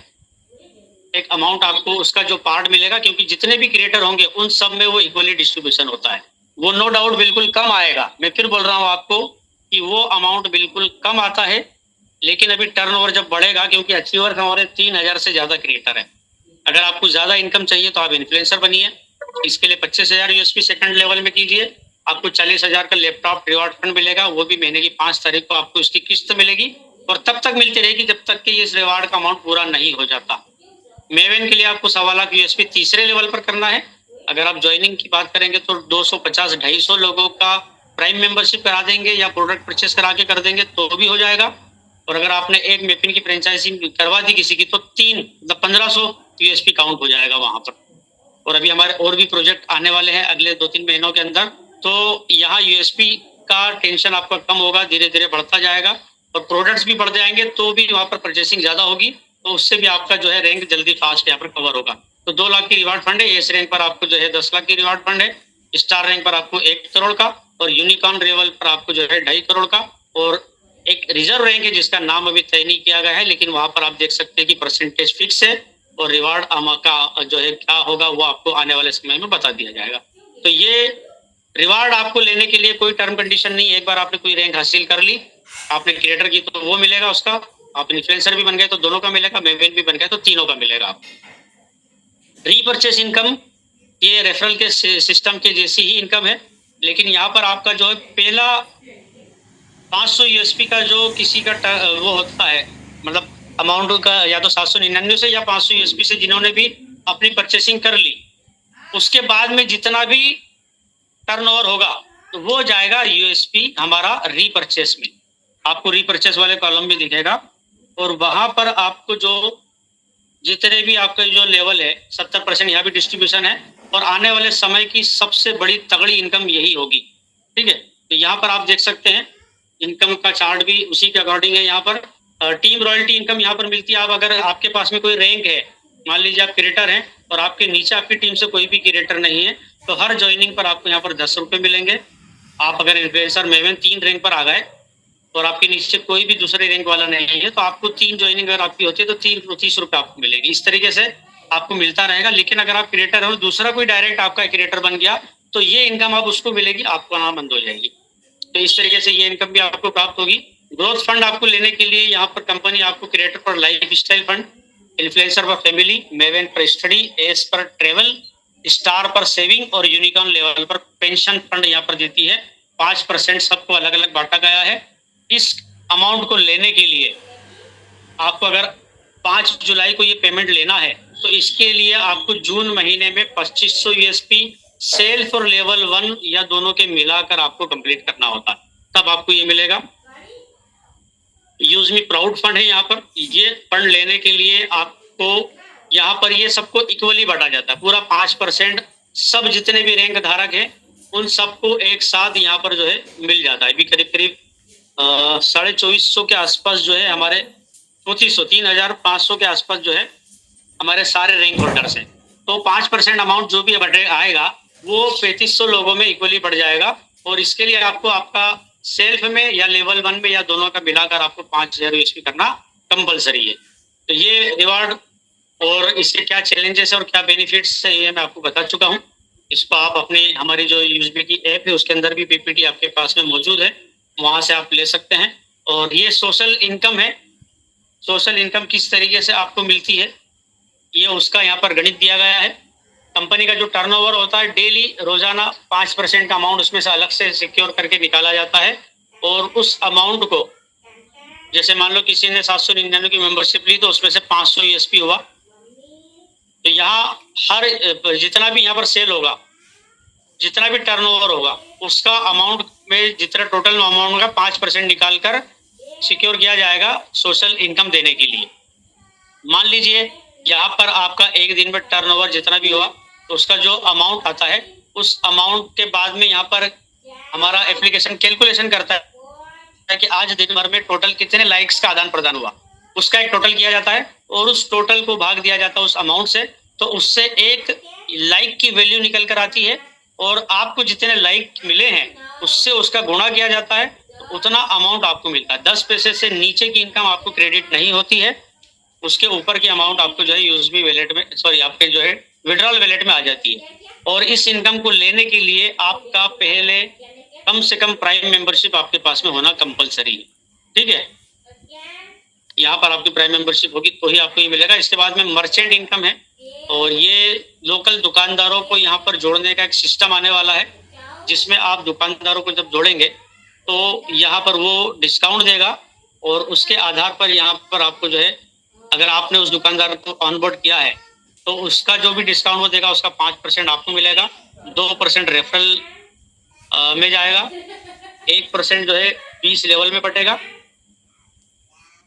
एक अमाउंट आपको उसका जो पार्ट मिलेगा, क्योंकि जितने भी क्रिएटर होंगे उन सब में वो इक्वली डिस्ट्रीब्यूशन होता है। वो नो डाउट बिल्कुल कम आएगा, मैं फिर बोल रहा हूँ आपको कि वो अमाउंट बिल्कुल कम आता है, लेकिन अभी टर्नओवर जब बढ़ेगा, क्योंकि अचीवर हमारे 3000 से ज्यादा क्रिएटर है। अगर आपको ज्यादा इनकम चाहिए तो आप इन्फ्लुएंसर बनिए, इसके लिए 25,000 यूएसपी सेकंड लेवल में कीजिए। आपको 40,000 का लैपटॉप रिवार्ड फंड मिलेगा, वो भी महीने की 5 तारीख को आपको उसकी किस्त मिलेगी और तब तक मिलती रहेगी जब तक कि इस रिवार्ड का अमाउंट पूरा नहीं हो जाता। मेवन के लिए आपको 1.25 लाख यूएसपी तीसरे लेवल पर करना है। अगर आप ज्वाइनिंग की बात करेंगे तो 250-250 लोगों का प्राइम मेंबरशिप करा देंगे या प्रोडक्ट परचेस करा के कर देंगे तो भी हो जाएगा। और अगर आपने एक मेपिन की फ्रेंचाइजी करवा दी किसी की तो 1500 यूएसपी काउंट हो जाएगा वहां पर। और अभी हमारे और भी प्रोजेक्ट आने वाले हैं अगले 2-3 महीनों के अंदर, तो यहाँ यूएसपी का टेंशन आपका कम होगा, धीरे धीरे बढ़ता जाएगा और प्रोडक्ट्स भी बढ़ जाएंगे तो भी वहां पर परचेसिंग ज्यादा होगी, तो उससे भी आपका जो है रैंक जल्दी फास्ट यहाँ पर कवर होगा। तो 2 लाख की रिवार्ड फंड है, एस रैंक पर आपको जो है 10 लाख की रिवार्ड फंड है, स्टार रैंक पर आपको 1 करोड़ का और यूनिकॉर्न लेवल पर आपको जो है 2.5 करोड़ का। और एक रिजर्व रैंक है जिसका नाम अभी तय नहीं किया गया है, लेकिन वहां पर आप देख सकते हैं कि परसेंटेज फिक्स है और रिवार्ड का जो है क्या होगा वो आपको आने वाले समय में बता दिया जाएगा। तो ये रिवार्ड आपको लेने के लिए कोई टर्म कंडीशन नहीं है। एक बार आपने कोई रैंक हासिल कर ली, आपने क्रिएटर की तो वो मिलेगा उसका, आप इन्फ्लुएंसर भी बन गए तो दोनों का मिलेगा, मेवन भी बन गए तो तीनों का मिलेगा आपको। रीपरचेस इनकम, ये रेफरल के सिस्टम के जैसी ही इनकम है, लेकिन यहाँ पर आपका जो है पहला 500 यूएसपी का जो किसी का वो होता है, मतलब अमाउंट का या तो 799 से या 500 यूएसपी से जिन्होंने भी अपनी परचेसिंग कर ली, उसके बाद में जितना भी टर्नओवर होगा तो वो जाएगा यूएसपी हमारा रीपरचेस में। आपको रीपरचेस वाले कॉलम भी दिखेगा और वहां पर आपको जो जितने भी आपका जो लेवल है 70% यहाँ भी डिस्ट्रीब्यूशन है और आने वाले समय की सबसे बड़ी तगड़ी इनकम यही होगी। ठीक है, तो यहाँ पर आप देख सकते हैं इनकम का चार्ट भी उसी के अकॉर्डिंग है। यहाँ पर टीम रॉयल्टी इनकम यहाँ पर मिलती है। आप अगर आपके पास में कोई रैंक है, मान लीजिए आप क्रिएटर हैं और आपके नीचे आपकी टीम से कोई भी क्रिएटर नहीं है, तो हर ज्वाइनिंग पर आपको यहाँ पर 10 रुपये मिलेंगे। आप अगर इन्फ्लुएंसर मेवन 3 रैंक पर आ गए और आपके नीचे कोई भी दूसरे रैंक वाला नहीं है तो आपको 3 ज्वाइनिंग अगर आपकी होती है तो 30 रुपये आपको मिलेंगे। इस तरीके से आपको मिलता रहेगा। लेकिन अगर आप क्रिएटर हो, दूसरा कोई डायरेक्ट आपका क्रिएटर बन गया तो ये इनकम आप उसको मिलेगी, आपको नाम बंद हो जाएगी। तो इस तरीके से ये इनकम भी आपको प्राप्त होगी। ग्रोथ फंड आपको लेने के लिए यहाँ पर कंपनी आपको क्रिएटर पर लाइफ स्टाइल फंड, इन्फ्लुएंसर पर फैमिली, मेवन पर स्टडी, एस पर ट्रेवल, स्टार पर सेविंग और यूनिकॉर्न लेवल पर पेंशन फंड यहाँ पर देती है। 5% सबको अलग अलग बांटा गया है। इस अमाउंट को लेने के लिए आपको अगर 5 जुलाई को ये पेमेंट लेना है तो इसके लिए आपको जून महीने में 2500 यूएसपी सेल्फ और लेवल 1 या दोनों के मिलाकर आपको कंप्लीट करना होता है, तब आपको ये मिलेगा। यूज मी प्राउड फंड है, यहाँ पर ये फंड लेने के लिए आपको यहाँ पर ये सबको इक्वली बांटा जाता है, पूरा 5% सब जितने भी रैंक धारक हैं उन सबको एक साथ यहाँ पर जो है मिल जाता है। अभी करीब करीब 2450 के आसपास जो है हमारे 3500 के आसपास जो है हमारे सारे रैंक होल्डर्स हैं। तो 5% अमाउंट जो भी आएगा वो 3500 लोगों में इक्वली बढ़ जाएगा और इसके लिए आपको आपका सेल्फ में या लेवल 1 में या दोनों का मिलाकर आपको 5000 यूएसपी करना कंपलसरी है। तो ये रिवार्ड और इसके क्या चैलेंजेस और क्या बेनिफिट्स है ये मैं आपको बता चुका हूँ। इसको आप अपने हमारी जो यूएसबी की ऐप है उसके अंदर भी पीपीटी आपके पास में मौजूद है, वहां से आप ले सकते हैं। और ये सोशल इनकम है, सोशल इनकम किस तरीके से आपको मिलती है ये उसका यहाँ पर गणित दिया गया है। कंपनी का जो टर्नओवर होता है डेली रोजाना 5% का अमाउंट उसमें से अलग से सिक्योर करके निकाला जाता है और उस अमाउंट को जैसे मान लो किसी ने 799 की मेंबरशिप ली तो उसमें से 500 यूएसपी हुआ, तो यहाँ हर जितना भी यहाँ पर सेल होगा, जितना भी टर्नओवर होगा उसका अमाउंट में जितना टोटल अमाउंट का 5% निकाल कर सिक्योर किया जाएगा सोशल इनकम देने के लिए। मान लीजिए यहाँ पर आपका एक दिन में टर्नओवर जितना भी हुआ तो उसका जो अमाउंट आता है उस अमाउंट के बाद में यहाँ पर हमारा एप्लीकेशन कैलकुलेशन करता है कि आज दिन भर में टोटल कितने लाइक्स का आदान प्रदान हुआ, उसका एक टोटल किया जाता है और उस टोटल को भाग दिया जाता है उस अमाउंट से, तो उससे एक लाइक की वैल्यू निकल कर आती है और आपको जितने लाइक मिले हैं उससे उसका गुणा किया जाता है तो उतना अमाउंट आपको मिलता है। 10 पैसे से नीचे की इनकम आपको क्रेडिट नहीं होती है, उसके ऊपर की अमाउंट आपको जो है यूएसबी वैलेट में आपके जो है विड्रॉल वैलेट में आ जाती है। और इस इनकम को लेने के लिए आपका पहले कम से कम प्राइम मेंबरशिप आपके पास में होना कंपलसरी है, ठीक है। यहाँ पर आपकी प्राइम मेंबरशिप होगी तो ही आपको ये मिलेगा। इसके बाद में मर्चेंट इनकम है और ये लोकल दुकानदारों को यहाँ पर जोड़ने का एक सिस्टम आने वाला है जिसमें आप दुकानदारों को जब जोड़ेंगे तो यहाँ पर वो डिस्काउंट देगा और उसके आधार पर यहाँ पर आपको जो है अगर आपने उस दुकानदार को ऑनबोर्ड किया है तो उसका जो भी डिस्काउंट वो देगा उसका 5% आपको मिलेगा, 2% रेफरल में जाएगा, 1% जो है 20 लेवल में बटेगा,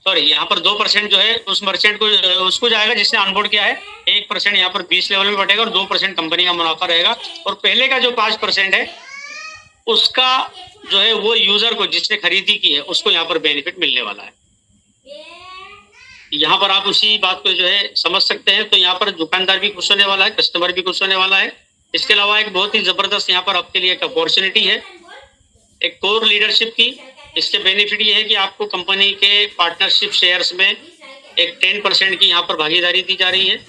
सॉरी यहाँ पर 2% जो है उस मर्चेंट को उसको जाएगा जिसने ऑनबोर्ड किया है, 1% यहाँ पर 20 लेवल में बटेगा और 2% कंपनी का मुनाफा रहेगा। और पहले का जो 5% है उसका जो है वो यूजर को जिसने खरीदी की है उसको यहाँ पर बेनिफिट मिलने वाला है। यहाँ पर आप उसी बात को जो है समझ सकते हैं। तो यहाँ पर दुकानदार भी खुश होने वाला है, कस्टमर भी खुश होने वाला है। इसके अलावा एक बहुत ही जबरदस्त यहाँ पर आपके लिए एक अपॉर्चुनिटी है एक कोर लीडरशिप की। इसके बेनिफिट ये है कि आपको कंपनी के पार्टनरशिप शेयर्स में एक 10% की यहाँ पर भागीदारी दी जा रही है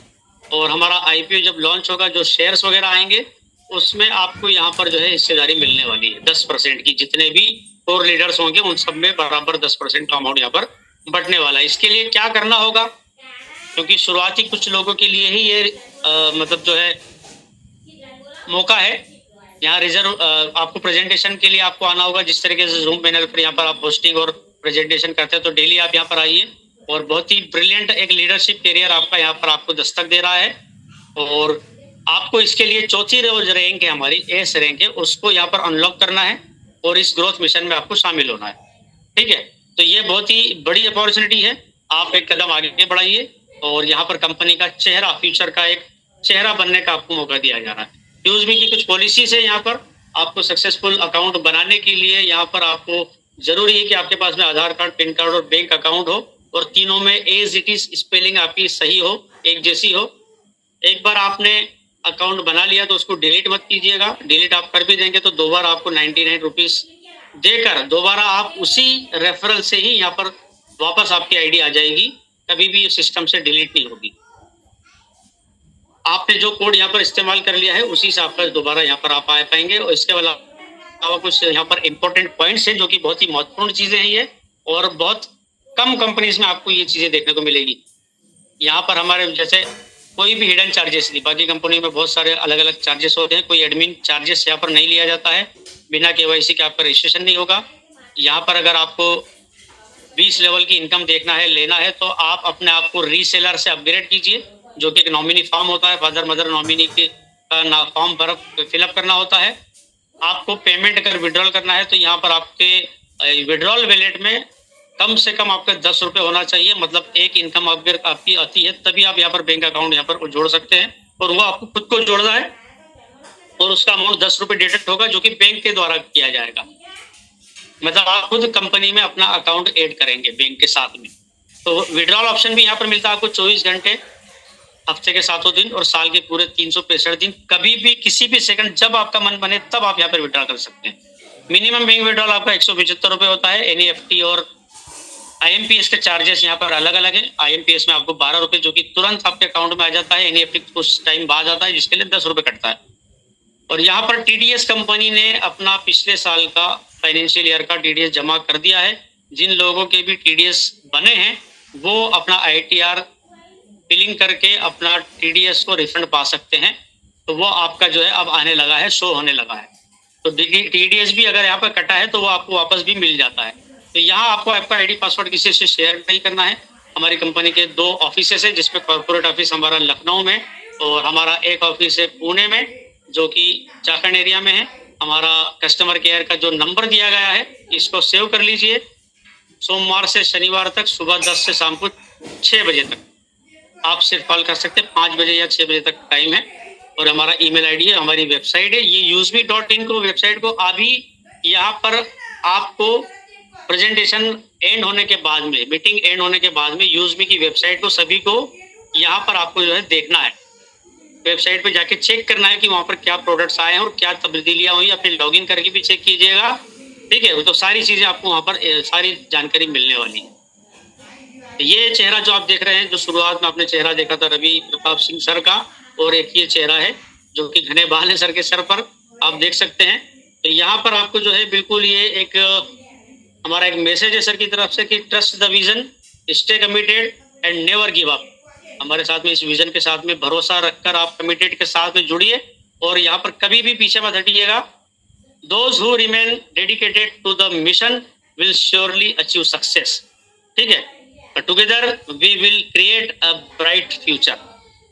और हमारा आईपीओ जब लॉन्च होगा जो शेयर्स वगैरह आएंगे उसमें आपको यहाँ पर जो है हिस्सेदारी मिलने वाली है 10% की। जितने भी कोर लीडर्स होंगे उन सब में बराबर 10% का अमाउंट यहाँ पर बढ़ने वाला है। इसके लिए क्या करना होगा, क्योंकि शुरुआती कुछ लोगों के लिए ही ये मतलब जो है मौका है। यहाँ रिजर्व आपको प्रेजेंटेशन के लिए आपको आना होगा। जिस तरीके से जूम पैनल पर यहाँ पर आप होस्टिंग और प्रेजेंटेशन करते हैं तो डेली आप यहाँ पर आइए और बहुत ही ब्रिलियंट एक लीडरशिप कैरियर आपका यहाँ पर आपको दस्तक दे रहा है। और आपको इसके लिए चौथी रैंक है हमारी एस रैंक है, उसको यहाँ पर अनलॉक करना है और इस ग्रोथ मिशन में आपको शामिल होना है, ठीक है। तो ये बहुत ही बड़ी अपॉर्चुनिटी है, आप एक कदम आगे बढ़ाइए और यहाँ पर कंपनी का चेहरा, फ्यूचर का एक चेहरा बनने का आपको मौका दिया जा रहा है। यूएसबी की कुछ पॉलिसीज है यहाँ पर आपको सक्सेसफुल अकाउंट बनाने के लिए यहाँ पर आपको जरूरी है कि आपके पास में आधार कार्ड, पैन कार्ड और बैंक अकाउंट हो और तीनों में एज इट इज स्पेलिंग आपकी सही हो, एक जैसी हो। एक बार आपने अकाउंट बना लिया तो उसको डिलीट मत कीजिएगा, डिलीट आप कर भी देंगे तो दोबारा आपको 99 रुपीज देकर दोबारा आप उसी रेफरल से ही यहाँ पर वापस आपकी आईडी आ जाएगी, कभी भी सिस्टम से डिलीट नहीं होगी। आपने जो कोड यहाँ पर इस्तेमाल कर लिया है उसी से आपका दोबारा यहाँ पर आप आ पाएंगे। और इसके अलावा कुछ यहाँ पर इंपॉर्टेंट पॉइंट्स हैं जो कि बहुत ही महत्वपूर्ण चीजें हैं ये, और बहुत कम कंपनीज में आपको ये चीजें देखने को मिलेगी। यहाँ पर हमारे जैसे कोई भी हिडन चार्जेस नहीं, बाकी कंपनी में बहुत सारे अलग अलग चार्जेस होते हैं, कोई एडमिन चार्जेस यहाँ पर नहीं लिया जाता है, बिना केवाईसी के आपका रजिस्ट्रेशन नहीं होगा। यहाँ पर अगर आपको 20 लेवल की इनकम देखना है, लेना है, तो आप अपने आप को रीसेलर से अपग्रेड कीजिए, जो कि एक नॉमिनी फॉर्म होता है, फादर मदर नॉमिनी के फॉर्म पर फिलअप करना होता है। आपको पेमेंट अगर विड्रॉल करना है तो यहाँ पर आपके विड्रॉल वैलेट में कम से कम आपका 10 रुपये होना चाहिए, मतलब एक इनकम अगर आपकी आती है तभी आप यहाँ पर बैंक अकाउंट यहाँ पर जोड़ सकते हैं, और वो आपको खुद को जोड़ना है, और उसका अमाउंट 10 रुपये डिडक्ट होगा, जो कि बैंक के द्वारा किया जाएगा। मतलब आप खुद कंपनी में अपना अकाउंट ऐड करेंगे बैंक के साथ में। तो विड्रॉल ऑप्शन भी यहाँ पर मिलता है आपको 24 घंटे, हफ्ते के 7 दिन और साल के पूरे 365 दिन, कभी भी किसी भी सेकंड जब आपका मन बने तब आप यहाँ पर विड्रॉल कर सकते हैं। मिनिमम बैंक विड्रॉल आपका 175 रुपये होता है। एनईएफटी और आईएमपीएस के चार्जेस यहाँ पर अलग अलग है। आईएमपीएस में आपको 12 रुपये, जो कि तुरंत आपके अकाउंट में आ जाता है। एनईएफटी कुछ टाइम बाद आता है, जिसके लिए 10 रुपये कटता है। और यहाँ पर टीडीएस कंपनी ने अपना पिछले साल का फाइनेंशियल ईयर का टीडीएस जमा कर दिया है। जिन लोगों के भी टीडीएस बने हैं वो अपना आईटीआर फिलिंग करके अपना टीडीएस को रिफंड पा सकते हैं। तो वो आपका जो है अब आने लगा है, शो होने लगा है। तो टीडीएस भी अगर यहाँ पर कटा है तो वो आपको वापस भी मिल जाता है। तो यहाँ आपको आपका आईडी पासवर्ड किसी से शेयर नहीं करना है। हमारी कंपनी के 2 ऑफिसेस है, जिसमें कॉर्पोरेट ऑफिस हमारा लखनऊ में और हमारा एक ऑफिस है पुणे में, जो कि चाखंड एरिया में है। हमारा कस्टमर केयर का जो नंबर दिया गया है इसको सेव कर लीजिए। सोमवार से शनिवार तक सुबह 10 से शाम को 6 बजे तक आप सिर्फ कॉल कर सकते हैं। 5 बजे या 6 बजे तक टाइम है। और हमारा ईमेल आईडी है, हमारी वेबसाइट है, ये usme.in को वेबसाइट को अभी यहाँ पर आपको प्रेजेंटेशन एंड होने के बाद में, मीटिंग एंड होने के बाद में यूजमी की वेबसाइट को सभी को यहाँ पर आपको जो है देखना है। वेबसाइट पे जाके चेक करना है कि वहाँ पर क्या प्रोडक्ट्स आए हैं और क्या तब्दीलियाँ हुई, अपने लॉगिन करके भी चेक कीजिएगा। ठीक है, तो सारी चीज़ें आपको वहाँ पर सारी जानकारी मिलने वाली है। ये चेहरा जो आप देख रहे हैं, जो शुरुआत में आपने चेहरा देखा था रवि प्रताप सिंह सर का, और एक ये चेहरा है जो कि घने बाल है सर के सर पर, आप देख सकते हैं। तो यहाँ पर आपको जो है बिल्कुल ये एक हमारा एक मैसेज है सर की तरफ से कि trust the vision, stay committed and never give up. हमारे साथ में इस विजन के साथ में भरोसा रखकर आप कमिटेड के साथ में जुड़िए और यहाँ पर कभी भी पीछे मत हटिएगा। Those who remain dedicated to the mission will surely achieve success. ठीक है, together we will create a bright future.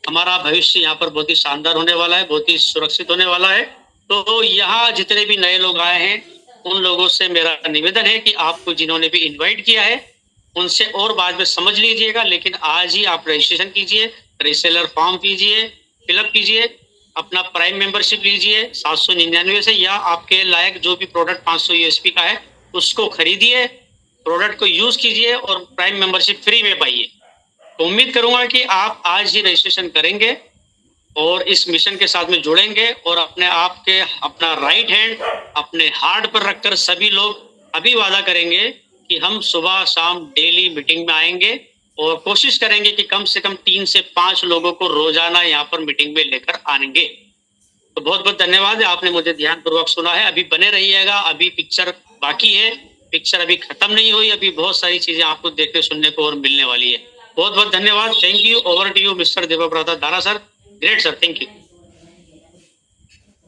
हमारा भविष्य यहाँ पर बहुत ही शानदार होने वाला है, बहुत ही सुरक्षित होने वाला है। तो यहाँ जितने भी नए लोग आए हैं उन लोगों से मेरा निवेदन है कि आपको जिन्होंने भी इनवाइट किया है उनसे और बाद में समझ लीजिएगा, लेकिन आज ही आप रजिस्ट्रेशन कीजिए, रीसेलर फॉर्म कीजिए, फिलअप कीजिए, अपना प्राइम मेंबरशिप लीजिए 799 से, या आपके लायक जो भी प्रोडक्ट 500 यूएसपी का है उसको खरीदिए, प्रोडक्ट को यूज कीजिए और प्राइम मेंबरशिप फ्री में पाइए। तो उम्मीद करूंगा कि आप आज ही रजिस्ट्रेशन करेंगे और इस मिशन के साथ में जुड़ेंगे और अपने आप के अपना राइट हैंड अपने हार्ट पर रखकर सभी लोग अभी वादा करेंगे कि हम सुबह शाम डेली मीटिंग में आएंगे और कोशिश करेंगे कि कम से कम 3 से 5 लोगों को रोजाना यहाँ पर मीटिंग में लेकर आएंगे। तो बहुत बहुत धन्यवाद, आपने मुझे ध्यानपूर्वक सुना है। अभी बने रहिएगा, अभी पिक्चर बाकी है, पिक्चर अभी खत्म नहीं हुई, अभी बहुत सारी चीजें आपको देखने सुनने को और मिलने वाली है। बहुत बहुत धन्यवाद। Thank you. Over to you mister Devvrat Dara sir. Great sir, thank you.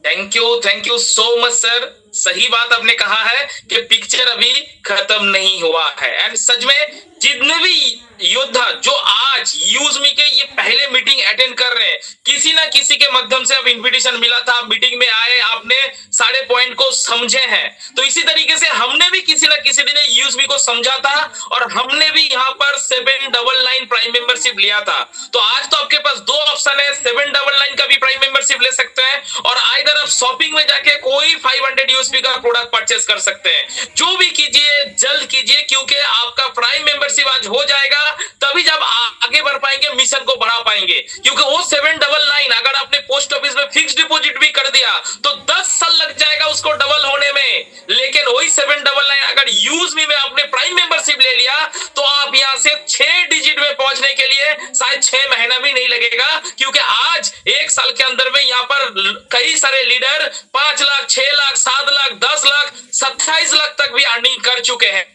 Thank you so much sir. सही बात आपने कहा है कि पिक्चर अभी खत्म नहीं हुआ है। एंड सच में जितने भी योद्धा जो आज यूजमी के ये पहले मीटिंग अटेंड कर रहे हैं, किसी ना किसी के माध्यम से अब इनविटेशन मिला था, आप मीटिंग में आए, आपने सारे पॉइंट को समझे हैं। तो इसी तरीके से हमने भी किसी ना किसी दिन यूजमी को समझा था और हमने भी यहाँ पर 799 प्राइम मेंबरशिप लिया था। तो आज तो आपके पास 2 ऑप्शन है, 799 का भी प्राइम मेंबरशिप ले सकते हैं और आइदर आप शॉपिंग में जाके कोई 500 यूएसपी का प्रोडक्ट परचेस कर सकते हैं। जो भी कीजिए जल्द कीजिए, क्योंकि आपका प्राइम मेंबरशिप आज हो जाएगा, तभी जब आगे बढ़ पाएंगे, मिशन को बढ़ा पाएंगे। क्योंकि वो 799 अगर आपने पोस्ट ऑफिस में फिक्स डिपॉजिट भी कर दिया तो 10 साल लग जाएगा उसको डबल होने में। लेकिन वही 799 अगर यूजमी में आपने प्राइम मेंबरशिप ले लिया तो आप यहां से 6 डिजिट में पहुंचने के लिए शायद 6 महीना भी नहीं लगेगा। क्योंकि आज 1 साल के अंदर में यहाँ पर कई सारे लीडर 5 लाख, 6 लाख, 7 लाख, 10 लाख, 27 लाख तक भी अर्निंग कर चुके हैं।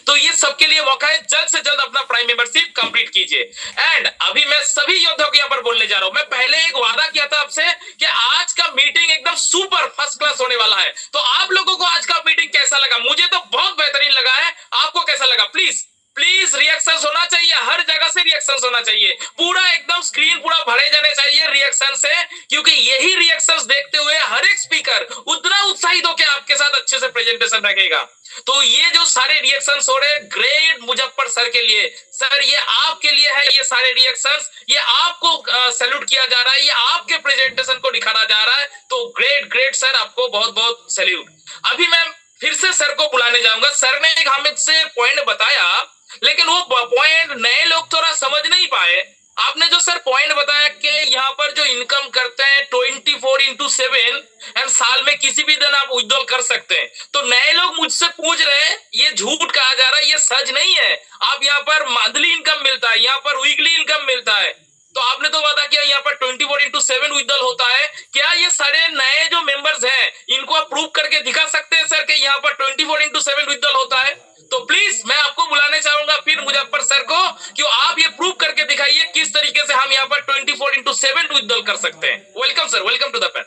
तो ये सबके लिए मौका है, जल्द से जल्द अपना प्राइम मेंबरशिप कंप्लीट कीजिए। एंड अभी मैं सभी योद्धाओं को यहाँ पर बोलने जा रहा हूं। मैं पहले एक वादा किया था आपसे कि आज का मीटिंग एकदम सुपर फर्स्ट क्लास होने वाला है। तो आप लोगों को आज का मीटिंग कैसा लगा? मुझे तो बहुत बेहतरीन लगा है। आपको कैसा लगा प्लीज प्लीज रिएक्शंस होना चाहिए, हर जगह से रिएक्शंस होना चाहिए, पूरा एकदम स्क्रीन पूरा भरे जाने चाहिए रिएक्शन से, क्योंकि यही रिएक्शंस देखते हुए हर एक स्पीकर उतना उत्साहित होकर आपके साथ अच्छे से प्रेजेंटेशन रखेगा। तो ये जो सारे रिएक्शंस हो रहे, ग्रेट मुजफ्फर सर के लिए, सर ये आपके लिए है, ये सारे रिएक्शंस, ये आपको सैल्यूट किया जा रहा है, ये आपके प्रेजेंटेशन को निखारा जा रहा है। तो ग्रेट ग्रेट सर, आपको बहुत बहुत सैल्यूट। अभी मैं फिर से सर को बुलाने जाऊंगा। सर ने एक हमसे पॉइंट बताया, लेकिन वो पॉइंट नए लोग थोड़ा समझ नहीं पाए। आपने जो सर पॉइंट बताया कि यहाँ पर जो इनकम करते हैं 24/7 एंड साल में किसी भी दिन आप विड्रॉल कर सकते हैं, तो नए लोग मुझसे पूछ रहे हैं ये झूठ कहा जा रहा है, ये सच नहीं है। आप यहाँ पर मंथली इनकम मिलता है, यहाँ पर वीकली इनकम मिलता है। तो आपने तो वादा किया यहाँ पर 24/7 विड्रॉल होता है, क्या ये सारे नए जो मेंबर्स हैं इनको आप प्रूव करके दिखा सकते हैं सर कि यहाँ पर 24/7 विड्रॉल होता है? तो प्लीज मैं आपको बुलाने चाहूंगा फिर मुजफ्फर सर को, कि आप ये प्रूव करके दिखाइए किस तरीके से हम यहाँ पर 24/7 विड्रॉल कर सकते हैं। Welcome sir, welcome to the pan.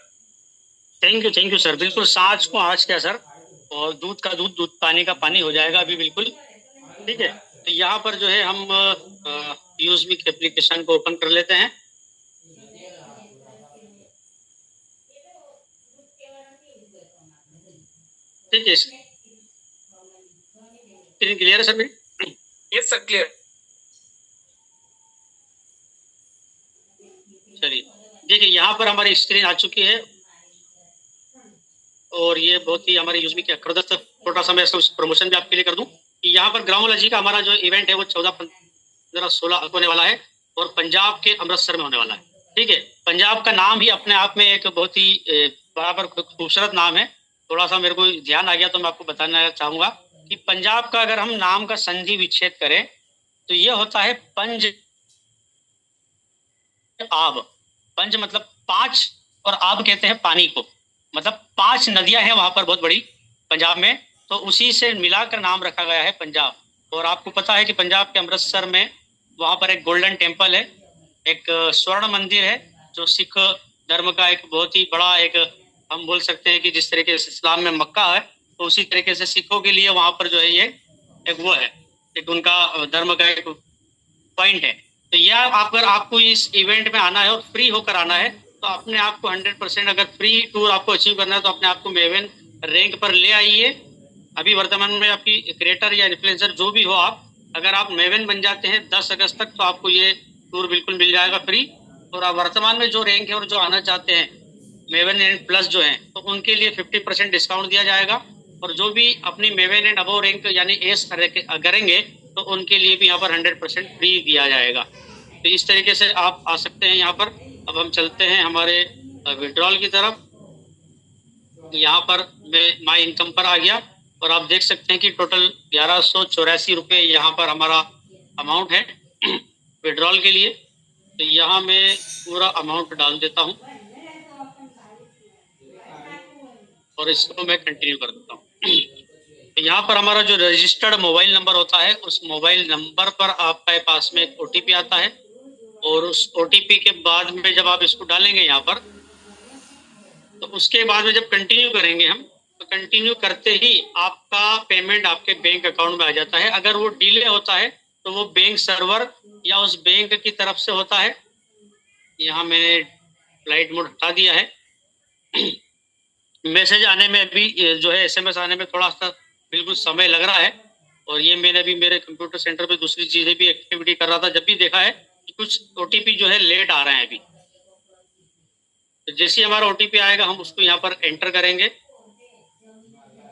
Thank you sir. बिल्कुल साँच को आँच क्या सर, और दूध का दूध, दूध पानी का पानी हो जाएगा अभी बिल्कुल। ठीक है, तो यहाँ पर जो है हम यूज़मी के एप्लीकेशन को ओपन कर लेते हैं। ठीक है, स्क्रीन क्लियर है सर मेरी? Yes sir, clear. चलिए देखिए, यहाँ पर हमारी स्क्रीन आ चुकी है, और ये बहुत ही हमारे यूज़मी के अक्रदस्त, छोटा सा मैं इसका प्रमोशन भी आपके लिए कर दूं कि यहाँ पर ग्रामोलॉजी का हमारा जो इवेंट है वो 14, 15, 16 होने वाला है, और पंजाब के अमृतसर में होने वाला है। ठीक है, पंजाब का नाम ही अपने आप में एक बहुत ही बराबर खूबसूरत नाम है। थोड़ा सा मेरे को ध्यान आ गया तो मैं आपको बताना चाहूँगा कि पंजाब का अगर हम नाम का संधि विच्छेद करें तो ये होता है पंज आब। पंज मतलब 5, और आब कहते हैं पानी को, मतलब 5 नदियां हैं वहां पर बहुत बड़ी पंजाब में, तो उसी से मिलाकर नाम रखा गया है पंजाब। और आपको पता है कि पंजाब के अमृतसर में वहां पर एक गोल्डन टेम्पल है, एक स्वर्ण मंदिर है, जो सिख धर्म का एक बहुत ही बड़ा, एक हम बोल सकते हैं कि जिस तरीके से इस्लाम में मक्का है, तो उसी तरीके से सिखों के लिए वहां पर जो है ये एक वो है, एक उनका धर्म का एक पॉइंट है। तो यह अगर आपको इस इवेंट में आना है और फ्री होकर आना है, तो अपने आप को 100%, अगर फ्री टूर आपको अचीव करना है तो अपने आप को मेवन रैंक पर ले आइए। अभी वर्तमान में आपकी क्रिएटर या इन्फ्लुएंसर जो भी हो आप, अगर आप मेवन बन जाते हैं 10 अगस्त तक, तो आपको ये टूर बिल्कुल मिल जाएगा फ्री। और आप वर्तमान में जो रैंक है और जो आना चाहते हैं मेवन एंड प्लस जो है, तो उनके लिए 50% डिस्काउंट दिया जाएगा, और जो भी अपनी मेवन एंड अबव रैंक यानी एस करेंगे तो उनके लिए भी यहाँ पर 100% फ्री दिया जाएगा। तो इस तरीके से आप आ सकते हैं यहाँ पर। अब हम चलते हैं हमारे विड्रॉल की तरफ। यहाँ पर मैं माई इनकम पर आ गया, और आप देख सकते हैं कि टोटल 1184 रुपये यहाँ पर हमारा अमाउंट है विड्रॉल के लिए। तो यहाँ मैं पूरा अमाउंट डाल देता हूँ, और इसको मैं कंटिन्यू कर देता हूँ। यहाँ पर हमारा जो रजिस्टर्ड मोबाइल नंबर होता है, उस मोबाइल नंबर पर आपके पास में एक OTP आता है, और उस OTP के बाद में जब आप इसको डालेंगे यहाँ पर, तो उसके बाद में जब कंटिन्यू करेंगे हम, तो कंटिन्यू करते ही आपका पेमेंट आपके बैंक अकाउंट में आ जाता है। अगर वो डिले होता है तो वो बैंक सर्वर या उस बैंक की तरफ से होता है। यहाँ मैंने फ्लाइट मोड हटा दिया है। मैसेज आने में भी जो है, SMS आने में थोड़ा सा बिल्कुल समय लग रहा है, और ये मैंने भी मेरे कंप्यूटर सेंटर पे दूसरी चीज़ें भी एक्टिविटी कर रहा था, जब भी देखा है कि कुछ OTP जो है लेट आ रहे हैं अभी। तो जैसे ही हमारा OTP आएगा हम उसको यहाँ पर एंटर करेंगे।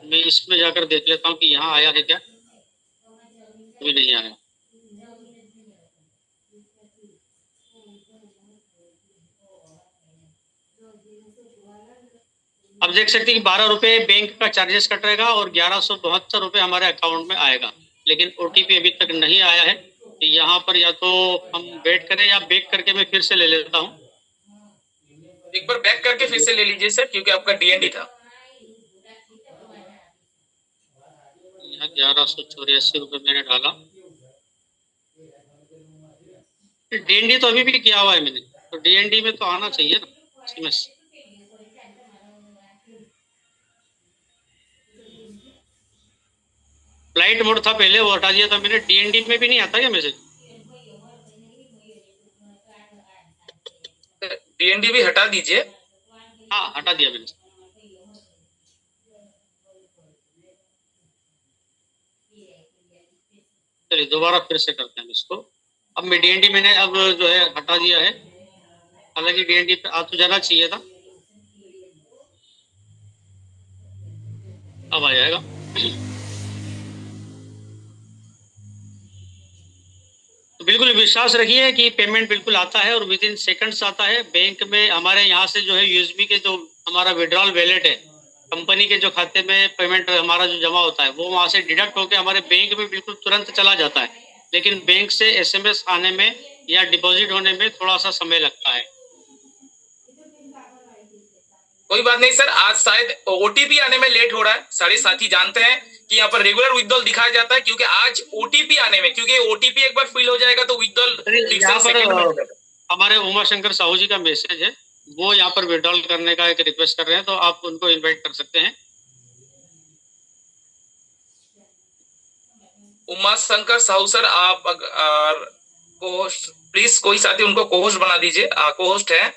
मैं इसमें जाकर देख लेता हूँ कि यहाँ आया है क्या, अभी नहीं आया। अब देख सकते हैं कि 12 रुपये बैंक का चार्जेस कट रहेगा, और 1172 रुपये हमारे अकाउंट में आएगा, लेकिन OTP अभी तक नहीं आया है। तो यहाँ पर या तो हम वेट करें, या बैक करके मैं फिर से ले लेता हूँ। एक बार बैक करके फिर से ले लीजिए सर, क्योंकि आपका DND था। यहाँ 1184 रुपये मैंने डाला। DND तो अभी भी किया हुआ है मैंने, तो DND में तो आना चाहिए ना SMS। फ्लाइट मोड था पहले, वो हटा दिया था मैंने। डीएनडी में भी नहीं आता क्या मैसेज? डीएनडी भी हटा दीजिए। हाँ, हटा दिया मैंने। चलिए दोबारा फिर से करते हैं इसको। अब मैं डीएनडी मैंने अब जो है हटा दिया है। हालांकि डीएनडी पे आ तो जाना चाहिए था। अब आ जाएगा। तो बिल्कुल विश्वास रखिए कि पेमेंट बिल्कुल आता है और विद इन सेकंड्स आता है। बैंक में हमारे यहाँ से जो है यूएसबी के जो हमारा विड्रॉल वैलेट है, कंपनी के जो खाते में पेमेंट हमारा जो जमा होता है, वो वहाँ से डिडक्ट होकर हमारे बैंक में बिल्कुल तुरंत चला जाता है। लेकिन बैंक से एसएमएस आने में या डिपॉजिट होने में थोड़ा सा समय लगता है। कोई बात नहीं सर, आज शायद ओटीपी आने में लेट हो रहा है। सारे साथी जानते हैं कि यहाँ पर रेगुलर विथड्रॉल दिखाया जाता है, क्योंकि आज ओटीपी आने में, क्योंकि ओटीपी एक बार फिल हो जाएगा तो विथड्रॉल यहाँ पर हमारे उमा शंकर साहू जी का मैसेज है, वो यहाँ पर विड्रॉल करने का एक रिक्वेस्ट कर रहे हैं, तो आप उनको इनवाइट कर सकते हैं। उमा शंकर साहू सर, आप प्लीज कोई साथी उनको कोहोस्ट बना दीजिए। कोहोस्ट है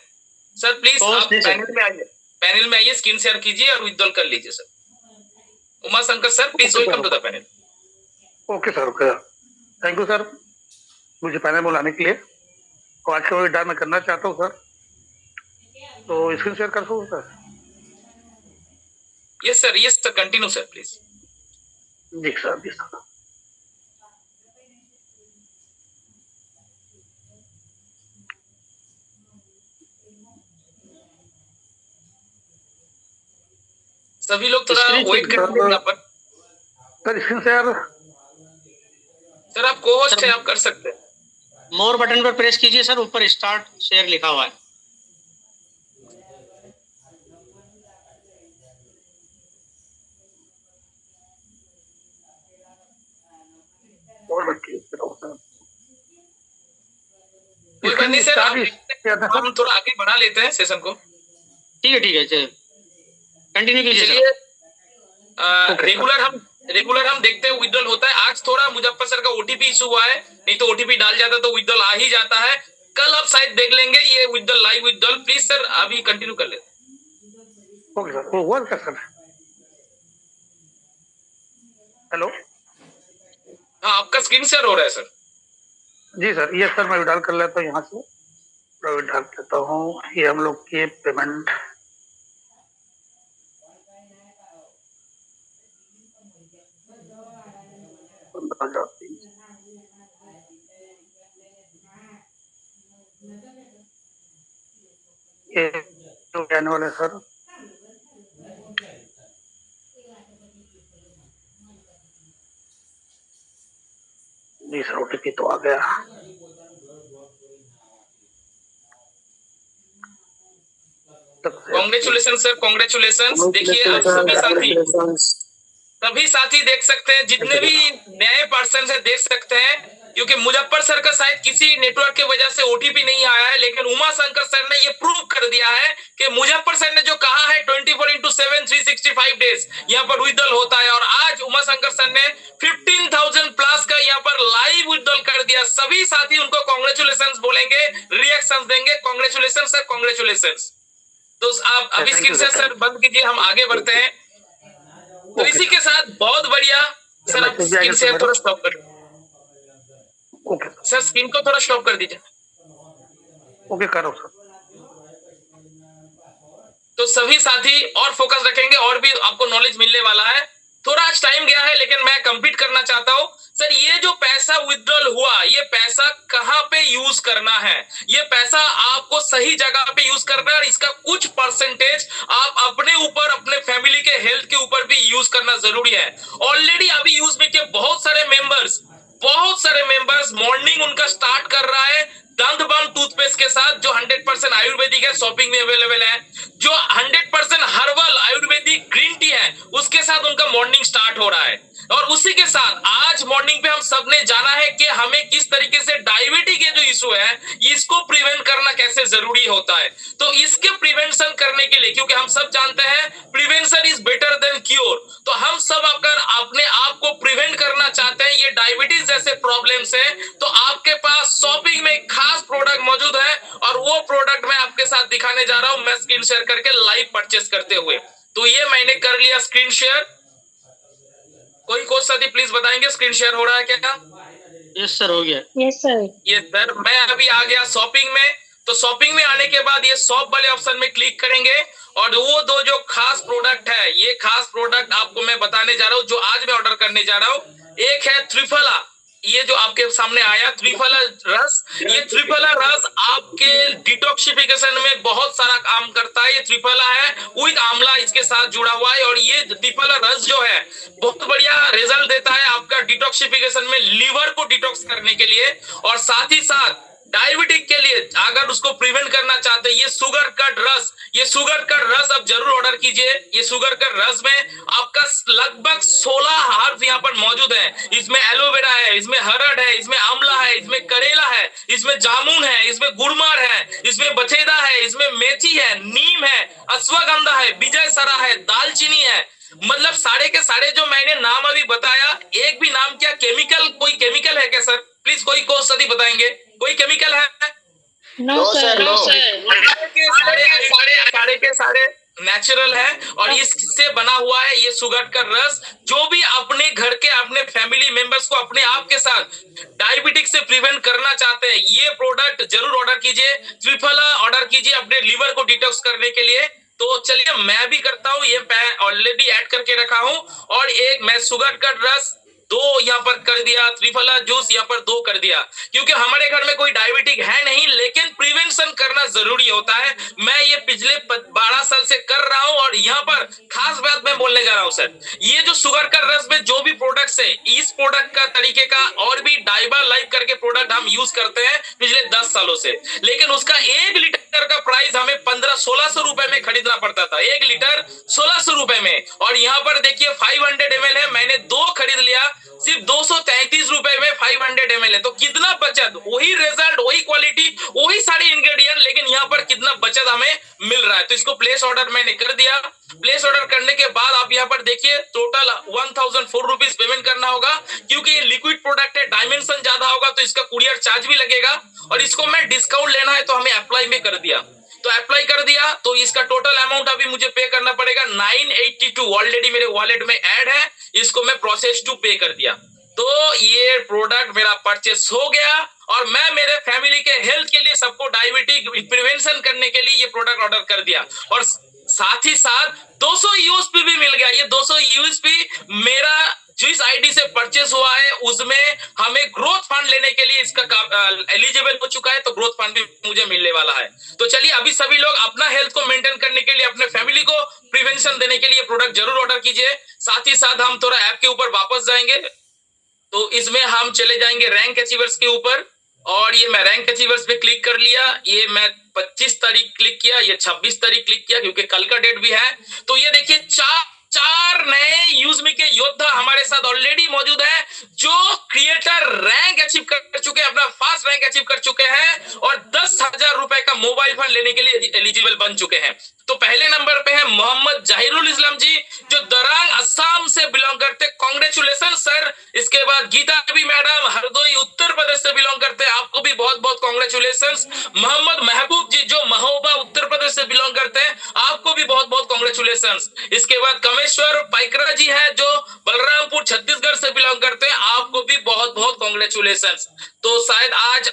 सर, प्लीज आप पैनल में आइए, पैनल में आइए, स्क्रीन शेयर कीजिए और विथड्रॉल कर लीजिए सर। Uma Shankar sir, please welcome to the panel. Okay sir, okay, thank you sir मुझे पैनल बुलाने के लिए। तो आज का विड्रॉल मैं करना चाहता हूँ सर, तो स्क्रीन शेयर कर सकूँ sir? Yes sir, continue sir please. जी सर, जी सर। सभी लोग थोड़ा वेट करेंगे यहाँ पर। सर स्क्रीन शेयर सर आप को-होस्ट हैं, आप कर सकते हैं। मोर बटन पर प्रेस कीजिए सर, ऊपर स्टार्ट शेयर लिखा हुआ है। कोई बात नहीं सर, हम थोड़ा आगे बढ़ा लेते हैं सेशन को। ठीक है, चलिए कंटिन्यू कीजिए। चलिए रेगुलर हम देखते हैं विथड्रॉल होता है। आज थोड़ा मुजफ्फर सर का ओटीपी इशू हुआ है, नहीं तो ओटीपी डाल जाता तो विथड्रॉल आ ही जाता है। कल आप शायद देख लेंगे ये withdrawal, live withdrawal. Please sir अभी कंटिन्यू कर लेते। ओके सर, वो वर्क सर। हेलो, हाँ आपका स्क्रीन शेयर हो रहा है सर। जी सर, ये सर मैं विड्रॉल कर लेता हूँ यहाँ से, विड्रॉल करता हूँ। ये हम लोग की पेमेंट ये आने वाले सर। जी सर, ओटीपी तो आ गया। Congratulation sir, congratulation. देखिए आप सभी साथी देख सकते हैं, जितने भी नए पर्सन है देख सकते हैं, क्योंकि मुजफ्फर सर का शायद किसी नेटवर्क की वजह से ओटीपी नहीं आया है, लेकिन उमा शंकर सर ने ये प्रूव कर दिया है कि मुजफ्फर सर ने जो कहा है 24/7 365 डेज यहाँ पर विथड्रॉल होता है। और आज उमा शंकर सर ने 15,000 प्लस का यहाँ पर लाइव विथड्रॉल कर दिया। सभी साथी उनको कॉन्ग्रेचुलेशन बोलेंगे, रिएक्शन देंगे। Congratulation sir, congratulation. तो आप अभी स्क्रीन से सर बंद कीजिए, हम आगे बढ़ते हैं। तो इसी के साथ बहुत बढ़िया सर, आप स्क्रीन शेयर थोड़ा स्टॉप कर, सर स्क्रीन को थोड़ा स्टॉप कर दीजिए। ओके करो सर। तो सभी साथी और फोकस रखेंगे, और भी आपको नॉलेज मिलने वाला है। थोड़ा आज टाइम गया है, लेकिन मैं कंप्लीट करना चाहता हूं। सर ये जो पैसा विथड्रॉल हुआ, ये पैसा कहां पे यूज करना है? ये पैसा आपको सही जगह पे यूज करना है, और इसका कुछ परसेंटेज आप अपने ऊपर, अपने फैमिली के हेल्थ के ऊपर भी यूज करना जरूरी है। ऑलरेडी अभी यूज में के बहुत सारे मेंबर्स मॉर्निंग उनका स्टार्ट कर रहा है दंतबाम टूथपेस्ट के साथ, जो 100% आयुर्वेदिक है, शॉपिंग में अवेलेबल है। जो 100% हर्बल आयुर्वेदिक ग्रीन टी है, उसके साथ उनका मॉर्निंग स्टार्ट हो रहा है। और उसी के साथ आज मॉर्निंग पे हम सबने जाना है कि हमें किस तरीके से डायबिटीज के जो इशू है, इसको प्रिवेंट करना कैसे जरूरी होता है। तो इसके प्रिवेंशन करने के लिए, क्योंकि हम सब जानते हैं prevention is better than cure, तो हम सब अगर अपने आप को प्रिवेंट करना डायबिटीज जैसे प्रॉब्लम्स है, तो आपके पास शॉपिंग में खास प्रोडक्ट मौजूद है और वो प्रोडक्ट मैं आपके साथ दिखाने जा रहा हूं, मैं स्क्रीन शेयर करके लाइव परचेस करते हुए। तो ये मैंने कर लिया स्क्रीन शेयर। कोई कोच साथी प्लीज बताएंगे स्क्रीन शेयर हो रहा है क्या? यस सर, हो गया। Yes sir. ये सर मैं अभी आ गया शॉपिंग में। तो शॉपिंग में आने के बाद ये शॉप वाले ऑप्शन में क्लिक करेंगे और वो दो जो खास प्रोडक्ट है, ये खास प्रोडक्ट आपको मैं बताने जा रहा हूँ जो आज मैं ऑर्डर करने जा रहा हूँ। एक है त्रिफला, ये जो आपके सामने आया त्रिफला रस। ये त्रिफला रस आपके डिटॉक्सिफिकेशन में बहुत सारा काम करता है। ये त्रिफला है विद आंवला इसके साथ जुड़ा हुआ है और ये त्रिफला रस जो है बहुत बढ़िया रिजल्ट देता है आपका डिटॉक्सिफिकेशन में, लीवर को डिटॉक्स करने के लिए और साथ ही साथ डायबिटिक के लिए अगर उसको प्रिवेंट करना चाहते हैं, ये शुगर कट रस, ये शुगर कट रस अब जरूर ऑर्डर कीजिए। ये शुगर कट रस में आपका लगभग 16 हर्ब्स यहाँ पर मौजूद है। इसमें एलोवेरा है, इसमें हरड़ है, इसमें आंवला है, इसमें करेला है, इसमें जामुन है, इसमें गुड़मार है, इसमें बथेदा है, इसमें मेथी है, नीम है, अश्वगंधा है, विजय सरा है, दालचीनी है। मतलब सारे के सारे जो मैंने नाम अभी बताया, एक भी नाम क्या केमिकल, कोई केमिकल है क्या सर? प्लीज कोई कोच सदी बताएंगे, कोई केमिकल है? No sir. सारे के सारे नेचुरल है और इससे बना हुआ है ये शुगर का रस। जो भी अपने घर के अपने फैमिली मेंबर्स को अपने आप के साथ डायबिटिक से प्रिवेंट करना चाहते हैं, ये प्रोडक्ट जरूर ऑर्डर कीजिए। त्रिफला ऑर्डर कीजिए अपने लीवर को डिटॉक्स करने के लिए। तो चलिए मैं भी करता हूँ, ये मैं ऑलरेडी ऐड करके रखा हूँ और एक मैं शुगर का रस 2 यहाँ पर कर दिया, त्रिफला जूस यहाँ पर 2 कर दिया, क्योंकि हमारे घर में कोई डायबिटिक है नहीं, लेकिन प्रिवेंशन करना जरूरी होता है। मैं ये पिछले 12 साल से कर रहा हूँ और यहाँ पर खास बात मैं बोलने जा रहा हूँ सर, ये जो शुगर का रस में जो भी प्रोडक्ट्स है, इस प्रोडक्ट का तरीके का और भी डाइबा लाइफ करके प्रोडक्ट हम यूज करते हैं पिछले 10 सालों से, लेकिन उसका 1 लीटर का प्राइस हमें 1500-1600 रुपए में खरीदना पड़ता था। 1 लीटर 1600 रुपए में, और यहाँ पर देखिए 500 ml है, मैंने 2 खरीद लिया सिर्फ 233 रुपए में 500 ml है। तो कितना बचत, वही रिजल्ट, वही क्वालिटी, वही सारे इंग्रेडिएंट, लेकिन यहाँ पर कितना बचत हमें मिल रहा है। तो इसको प्लेस ऑर्डर मैंने कर दिया। प्लेस ऑर्डर करने के बाद आप यहाँ पर देखिए टोटल 1004 रुपीज पेमेंट करना होगा, क्योंकि ये लिक्विड प्रोडक्ट है, डायमेंशन ज्यादा होगा तो इसका कुरियर चार्ज भी लगेगा, और इसको मैं डिस्काउंट लेना है तो हमें अप्लाई भी कर दिया। तो अप्लाई कर दिया तो इसका टोटल अमाउंट अभी मुझे पे करना पड़ेगा 982, ऑलरेडी मेरे वॉलेट में ऐड है, इसको मैं प्रोसेस टू पे कर दिया। तो ये प्रोडक्ट मेरा परचेस हो गया और मैं मेरे फैमिली के हेल्थ के लिए, सबको डायबिटिक प्रिवेंशन करने के लिए ये प्रोडक्ट ऑर्डर कर दिया, और साथ ही साथ 200 यूएसपी भी मिल गया। ये 200 यूएसपी मेरा जिस आईडी से परचेस हुआ है उसमें हमें ग्रोथ फंड लेने के लिए इसका एलिजिबल हो चुका है, तो ग्रोथ फंड भी मुझे मिलने वाला है। तो चलिए अभी सभी लोग अपना हेल्थ को मेंटेन करने के लिए, अपने फैमिली को प्रिवेंशन देने के लिए प्रोडक्ट जरूर ऑर्डर कीजिए। साथ ही साथ हम थोड़ा ऐप के ऊपर वापस जाएंगे, तो इसमें हम चले जाएंगे रैंक अचीवर्स के ऊपर, और ये मैं रैंक अचीवर्स पे क्लिक कर लिया। ये मैं 25 तारीख क्लिक किया, ये 26 तारीख क्लिक किया क्योंकि कल का डेट भी है। तो ये देखिए 4 नए यूजमी के योद्धा हमारे साथ ऑलरेडी मौजूद है, जो क्रिएटर रैंक अचीव कर चुके हैं, अपना फास्ट रैंक अचीव कर चुके हैं और 10,000 रुपए का मोबाइल फोन लेने के लिए एलिजिबल बन चुके हैं। तो पहले नंबर पे है मोहम्मद जाहिरुल इस्लाम जी, जो दरांग असम से बिलोंग करते, कांग्रेचुलेशन सर। इसके बाद गीता भी मैडम हरदोई उत्तर प्रदेश से बिलोंग करते, आपको भी बहुत बहुत कांग्रेचुलेशन। मोहम्मद महबूब जी जो महोबा उत्तर प्रदेश से बिलोंग करते हैं, आपको भी बहुत बहुत कांग्रेचुलेशन। इसके बाद कमेश्वर पाइकरा जी है जो बलरामपुर छत्तीसगढ़ से बिलोंग करते हैं, आपको भी बहुत बहुत कांग्रेचुलेशन। तो शायद आज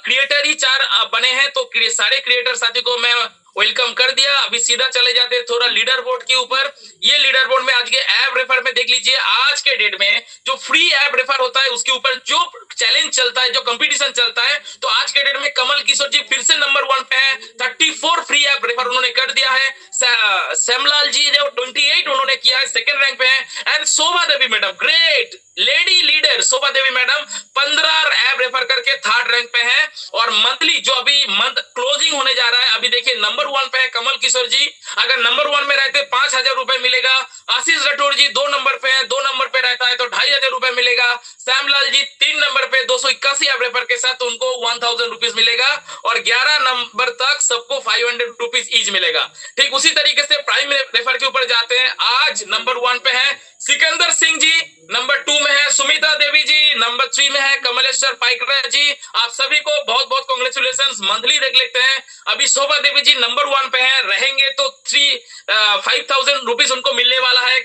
क्रिएटर ही 4 बने हैं, तो सारे क्रिएटर साथी को मैं वेलकम कर दिया। अभी सीधा चले जाते हैं थोड़ा लीडर बोर्ड के ऊपर। ये लीडर बोर्ड में आज के ऐप रेफर में देख लीजिए, आज के डेट में जो फ्री ऐप रेफर होता है उसके ऊपर जो चैलेंज चलता है, जो कंपटीशन चलता है, तो आज के डेट में कमल किशोर जी फिर से नंबर 1 पे है। 34 फ्री ऐप रेफर उन्होंने कर दिया है। श्यामलाल जी जो 28 उन्होंने किया है, सेकंड रैंक पे है। And Shobha Devi madam, great lady leader Shobha Devi madam 15 app refer करके 3rd रैंक पे है। और मंथली जो अभी मंथ क्लोजिंग होने जा रहा है, अभी देखिए नंबर 1 पे है कमल किशोर जी, अगर नंबर 1 में रहते 5,000 रुपए मिलेगा। आशीष राठौर जी 2 नंबर पे है, 2 नंबर पे रहता है तो 2,500 रुपए मिलेगा। श्यामलाल जी 3 नंबर पे 281 ऐप रेफर के साथ उनको 1000 रुपीज मिलेगा, और 11 नंबर तक सबको 500 रुपीज ईच मिलेगा। ठीक उसी तरीके से प्राइम रेफर के ऊपर जाते हैं, आज नंबर 1 पे है सिकंदर सिंह जी, नंबर 2 में है सुमिता देवी जी, नंबर 3 में है कमलेश्वर पाइकरा जी। आप सभी को बहुत बहुत कॉन्ग्रेचुलेशंस। मंथली देख लेते हैं। अभी शोभा देवी जी नंबर 1 पे हैं, रहेंगे तो 5,000 रुपीज उनको मिलने वाला है।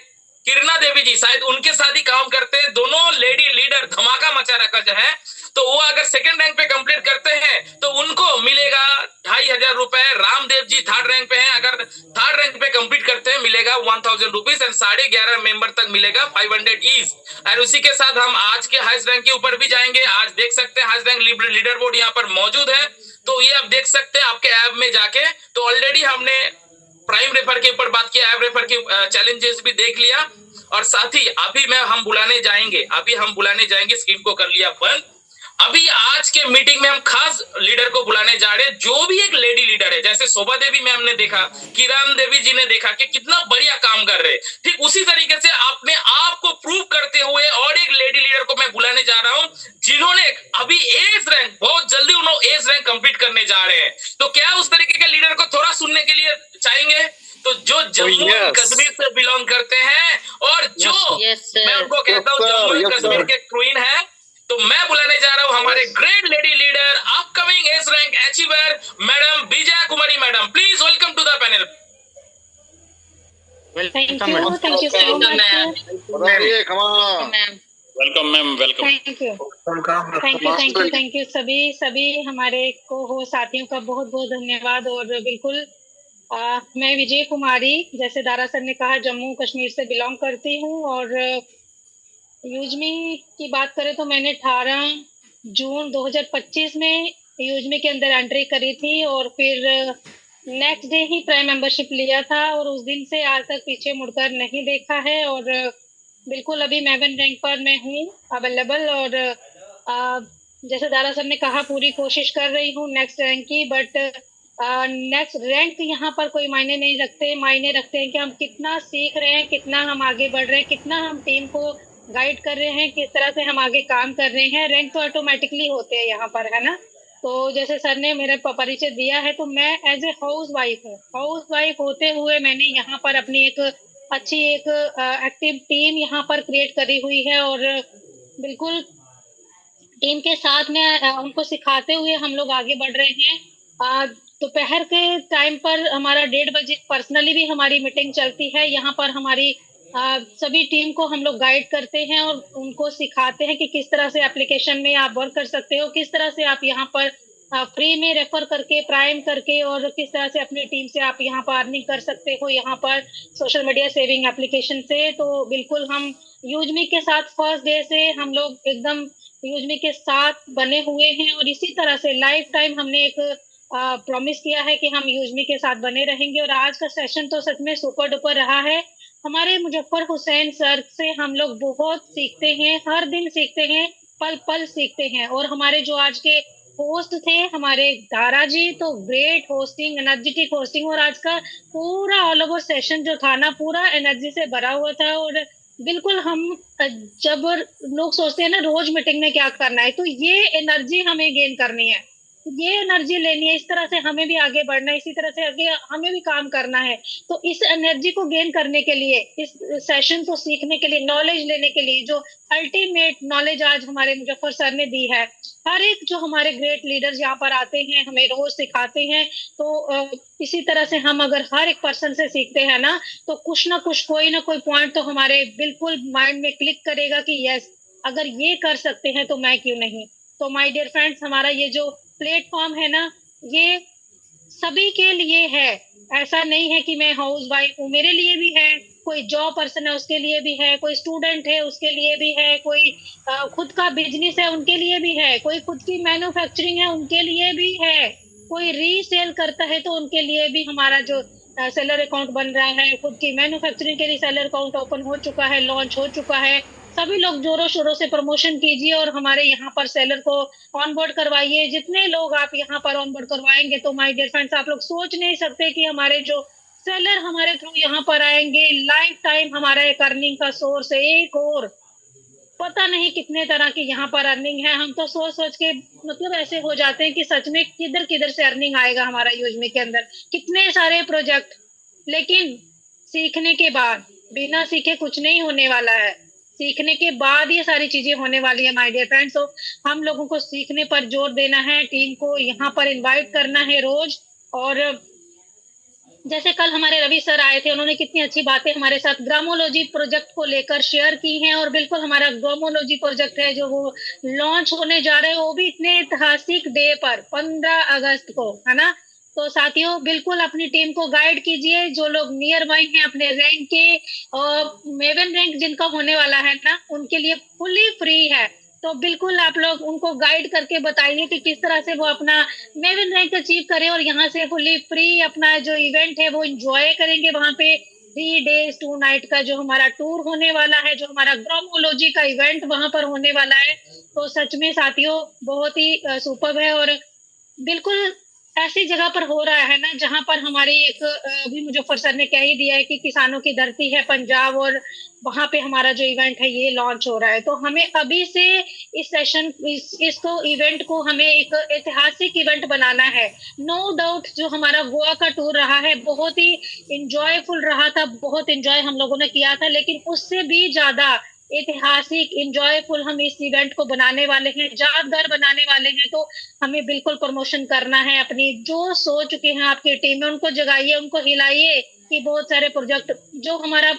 किरणा देवी जी शायद उनके साथ ही काम करते हैं, दोनों लेडी लीडर धमाका मचा रखा जो है, तो वो अगर सेकंड रैंक पे कंप्लीट करते हैं तो उनको मिलेगा 2,500 रुपए। रामदेव जी थर्ड रैंक पे हैं, अगर थर्ड रैंक पे कंप्लीट करते हैं मिलेगा 1,000 रुपीज एंड 11.5 मेंबर तक मिलेगा 500 ईच। और उसी के साथ हम आज के हाईएस्ट रैंक के ऊपर भी जाएंगे। आज देख सकते हैं हाईएस्ट रैंक लीडर बोर्ड यहाँ पर मौजूद है, तो ये आप देख सकते हैं आपके ऐप में जाके। तो ऑलरेडी हमने प्राइम रेफर के ऊपर बात किया, ऐप रेफर के चैलेंजेस भी देख लिया, और साथ ही अभी हम बुलाने जाएंगे, स्क्रीन को कर लिया बंद। अभी आज के मीटिंग में हम खास लीडर को बुलाने जा रहे हैं, जो भी एक लेडी लीडर है। जैसे शोभा देवी मैम ने देखा, किरण देवी जी ने देखा कि कितना बढ़िया काम कर रहे हैं, ठीक उसी तरीके से अपने आप को प्रूव करते हुए और एक लेडी लीडर को मैं बुलाने जा रहा हूं, जिन्होंने अभी एस रैंक, बहुत जल्दी उन्होंने एस रैंक कंप्लीट करने जा रहे हैं। तो क्या उस तरीके के लीडर को थोड़ा सुनने के लिए चाहेंगे? तो जो जम्मू कश्मीर से बिलोंग करते हैं और जो मैं उनको कहता हूँ जम्मू कश्मीर के क्वीन है, तो मैं बुलाने जा रहा हूँ हमारे great lady leader, upcoming S rank achiever madam Vijaya Kumari madam. Please welcome to the panel. Thank you so much. Welcome ma'am, welcome. Thank you सभी हमारे को हो साथियों का बहुत बहुत धन्यवाद। और बिल्कुल मैं विजय कुमारी, जैसे दारा सर ने कहा, जम्मू कश्मीर से बिलोंग करती हूँ। और यूजमी की बात करें तो मैंने 18 जून 2025 में यूजमी के अंदर एंट्री करी थी और फिर नेक्स्ट डे ही प्राइम मेंबरशिप लिया था, और उस दिन से आज तक पीछे मुड़कर नहीं देखा है। और बिल्कुल अभी 11 रैंक पर मैं हूँ अवेलेबल। और जैसे दारा सर ने कहा, पूरी कोशिश कर रही हूँ नेक्स्ट रैंक की, बट नेक्स्ट रैंक यहाँ पर कोई मायने नहीं रखते। मायने रखते हैं कि हम कितना सीख रहे हैं, कितना हम आगे बढ़ रहे हैं, कितना हम टीम को गाइड कर रहे हैं, किस तरह से हम आगे काम कर रहे हैं। रैंक तो ऑटोमेटिकली होते हैं यहाँ पर, है ना। तो जैसे सर ने मेरा परिचय दिया है, तो मैं एज ए हाउस वाइफ हूँ। हाउस वाइफ होते हुए मैंने यहाँ पर अपनी एक अच्छी एक एक्टिव टीम यहाँ पर क्रिएट करी हुई है। और बिल्कुल टीम के साथ में उनको सिखाते हुए हम लोग आगे बढ़ रहे हैं। दोपहर के टाइम पर हमारा 1:30 बजे पर्सनली भी हमारी मीटिंग चलती है। यहाँ पर हमारी सभी टीम को हम लोग गाइड करते हैं और उनको सिखाते हैं कि किस तरह से एप्लीकेशन में आप वर्क कर सकते हो, किस तरह से आप यहाँ पर फ्री में रेफर करके, प्राइम करके, और किस तरह से अपनी टीम से आप यहाँ पर अर्निंग कर सकते हो यहाँ पर सोशल मीडिया सेविंग एप्लीकेशन से। तो बिल्कुल हम यूजमी के साथ फर्स्ट डे से हम लोग एकदम यूजमी के साथ बने हुए हैं, और इसी तरह से लाइफ टाइम हमने एक प्रॉमिस किया है कि हम यूजमी के साथ बने रहेंगे। और आज का सेशन तो सच में सुपर डुपर रहा है। हमारे मुजफ्फर हुसैन सर से हम लोग बहुत सीखते हैं, हर दिन सीखते हैं, पल पल सीखते हैं। और हमारे जो आज के होस्ट थे हमारे दारा जी, तो ग्रेट होस्टिंग, एनर्जेटिक होस्टिंग। और आज का पूरा ऑल ओवर सेशन जो था ना, पूरा एनर्जी से भरा हुआ था। और बिल्कुल हम जब लोग सोचते हैं ना रोज मीटिंग में क्या करना है, तो ये एनर्जी हमें गेन करनी है, ये एनर्जी लेनी है, इस तरह से हमें भी आगे बढ़ना है, इसी तरह से आगे हमें भी काम करना है। तो इस एनर्जी को गेन करने के लिए, इस सेशन को सीखने के लिए, नॉलेज लेने के लिए, जो अल्टीमेट नॉलेज आज हमारे मुजफ्फर सर ने दी है, हर एक जो हमारे ग्रेट लीडर्स यहाँ पर आते हैं हमें रोज सिखाते हैं। तो इसी तरह से हम अगर हर एक पर्सन से सीखते हैं ना, तो कुछ ना कुछ, कोई ना कोई पॉइंट तो हमारे बिल्कुल माइंड में क्लिक करेगा कि यस, अगर ये कर सकते हैं तो मैं क्यों नहीं। तो माय डियर फ्रेंड्स, हमारा ये जो प्लेटफॉर्म है ना, ये सभी के लिए है। ऐसा नहीं है कि मैं हाउस वाइफ हूँ, मेरे लिए भी है, कोई जॉब पर्सन है उसके लिए भी है, कोई स्टूडेंट है उसके लिए भी है, कोई खुद का बिजनेस है उनके लिए भी है, कोई खुद की मैन्युफैक्चरिंग है उनके लिए भी है, कोई रीसेल करता है तो उनके लिए भी हमारा जो सेलर अकाउंट बन रहा है, खुद की मैन्युफैक्चरिंग के लिए सेलर अकाउंट ओपन हो चुका है, लॉन्च हो चुका है। सभी लोग जोरों शोरों से प्रमोशन कीजिए और हमारे यहाँ पर सेलर को ऑनबोर्ड करवाइए। जितने लोग आप यहाँ पर ऑनबोर्ड करवाएंगे, तो माय डियर फ्रेंड्स, आप लोग सोच नहीं सकते कि हमारे जो सेलर हमारे थ्रू यहाँ पर आएंगे, लाइफ टाइम हमारा एक अर्निंग का सोर्स है। एक और पता नहीं कितने तरह की यहाँ पर अर्निंग है। हम तो सोच सोच के मतलब ऐसे हो जाते हैं कि सच में किधर किधर से अर्निंग आएगा हमारा यूजमी के अंदर, कितने सारे प्रोजेक्ट। लेकिन सीखने के बाद, बिना सीखे कुछ नहीं होने वाला है। सीखने के बाद ये सारी चीजें होने वाली है माय डियर फ्रेंड्स। तो हम लोगों को सीखने पर जोर देना है, टीम को यहाँ पर इनवाइट करना है रोज। और जैसे कल हमारे रवि सर आए थे, उन्होंने कितनी अच्छी बातें हमारे साथ ग्रामोलॉजी प्रोजेक्ट को लेकर शेयर की हैं। और बिल्कुल हमारा ग्रामोलॉजी प्रोजेक्ट है जो वो लॉन्च होने जा रहे हैं, वो भी इतने ऐतिहासिक डे पर 15 अगस्त को, है ना। तो साथियों बिल्कुल अपनी टीम को गाइड कीजिए, जो लोग नियर बाई हैं अपने रैंक के, और मेवन रैंक जिनका होने वाला है ना, उनके लिए फुली फ्री है। तो बिल्कुल आप लोग उनको गाइड करके बताइए कि किस तरह से वो अपना मेवन रैंक अचीव करें, और यहाँ से फुली फ्री अपना जो इवेंट है वो एंजॉय करेंगे। वहां पे 3 days 2 night का जो हमारा टूर होने वाला है, जो हमारा ग्रामोलॉजी का इवेंट वहां पर होने वाला है, तो सच में साथियों बहुत ही सुपर्ब है। और बिल्कुल ऐसी जगह पर हो रहा है ना, जहां पर हमारी एक अभी मुजफ्फर सर ने कह ही दिया है कि किसानों की धरती है पंजाब, और वहां पे हमारा जो इवेंट है ये लॉन्च हो रहा है। तो हमें अभी से इस सेशन इसको इवेंट को हमें एक ऐतिहासिक इवेंट बनाना है। नो डाउट जो हमारा गोवा का टूर रहा है बहुत ही इंजॉयफुल रहा था, बहुत इंजॉय हम लोगों ने किया था, लेकिन उससे भी ज्यादा ऐतिहासिक इंजॉयफुल हम इस इवेंट को बनाने वाले हैं, यादगार बनाने वाले हैं। तो हमें बिल्कुल प्रमोशन करना है अपनी, जो सो चुके हैं आपकी टीम में उनको जगाइए, उनको हिलाइए कि बहुत सारे प्रोजेक्ट, जो हमारा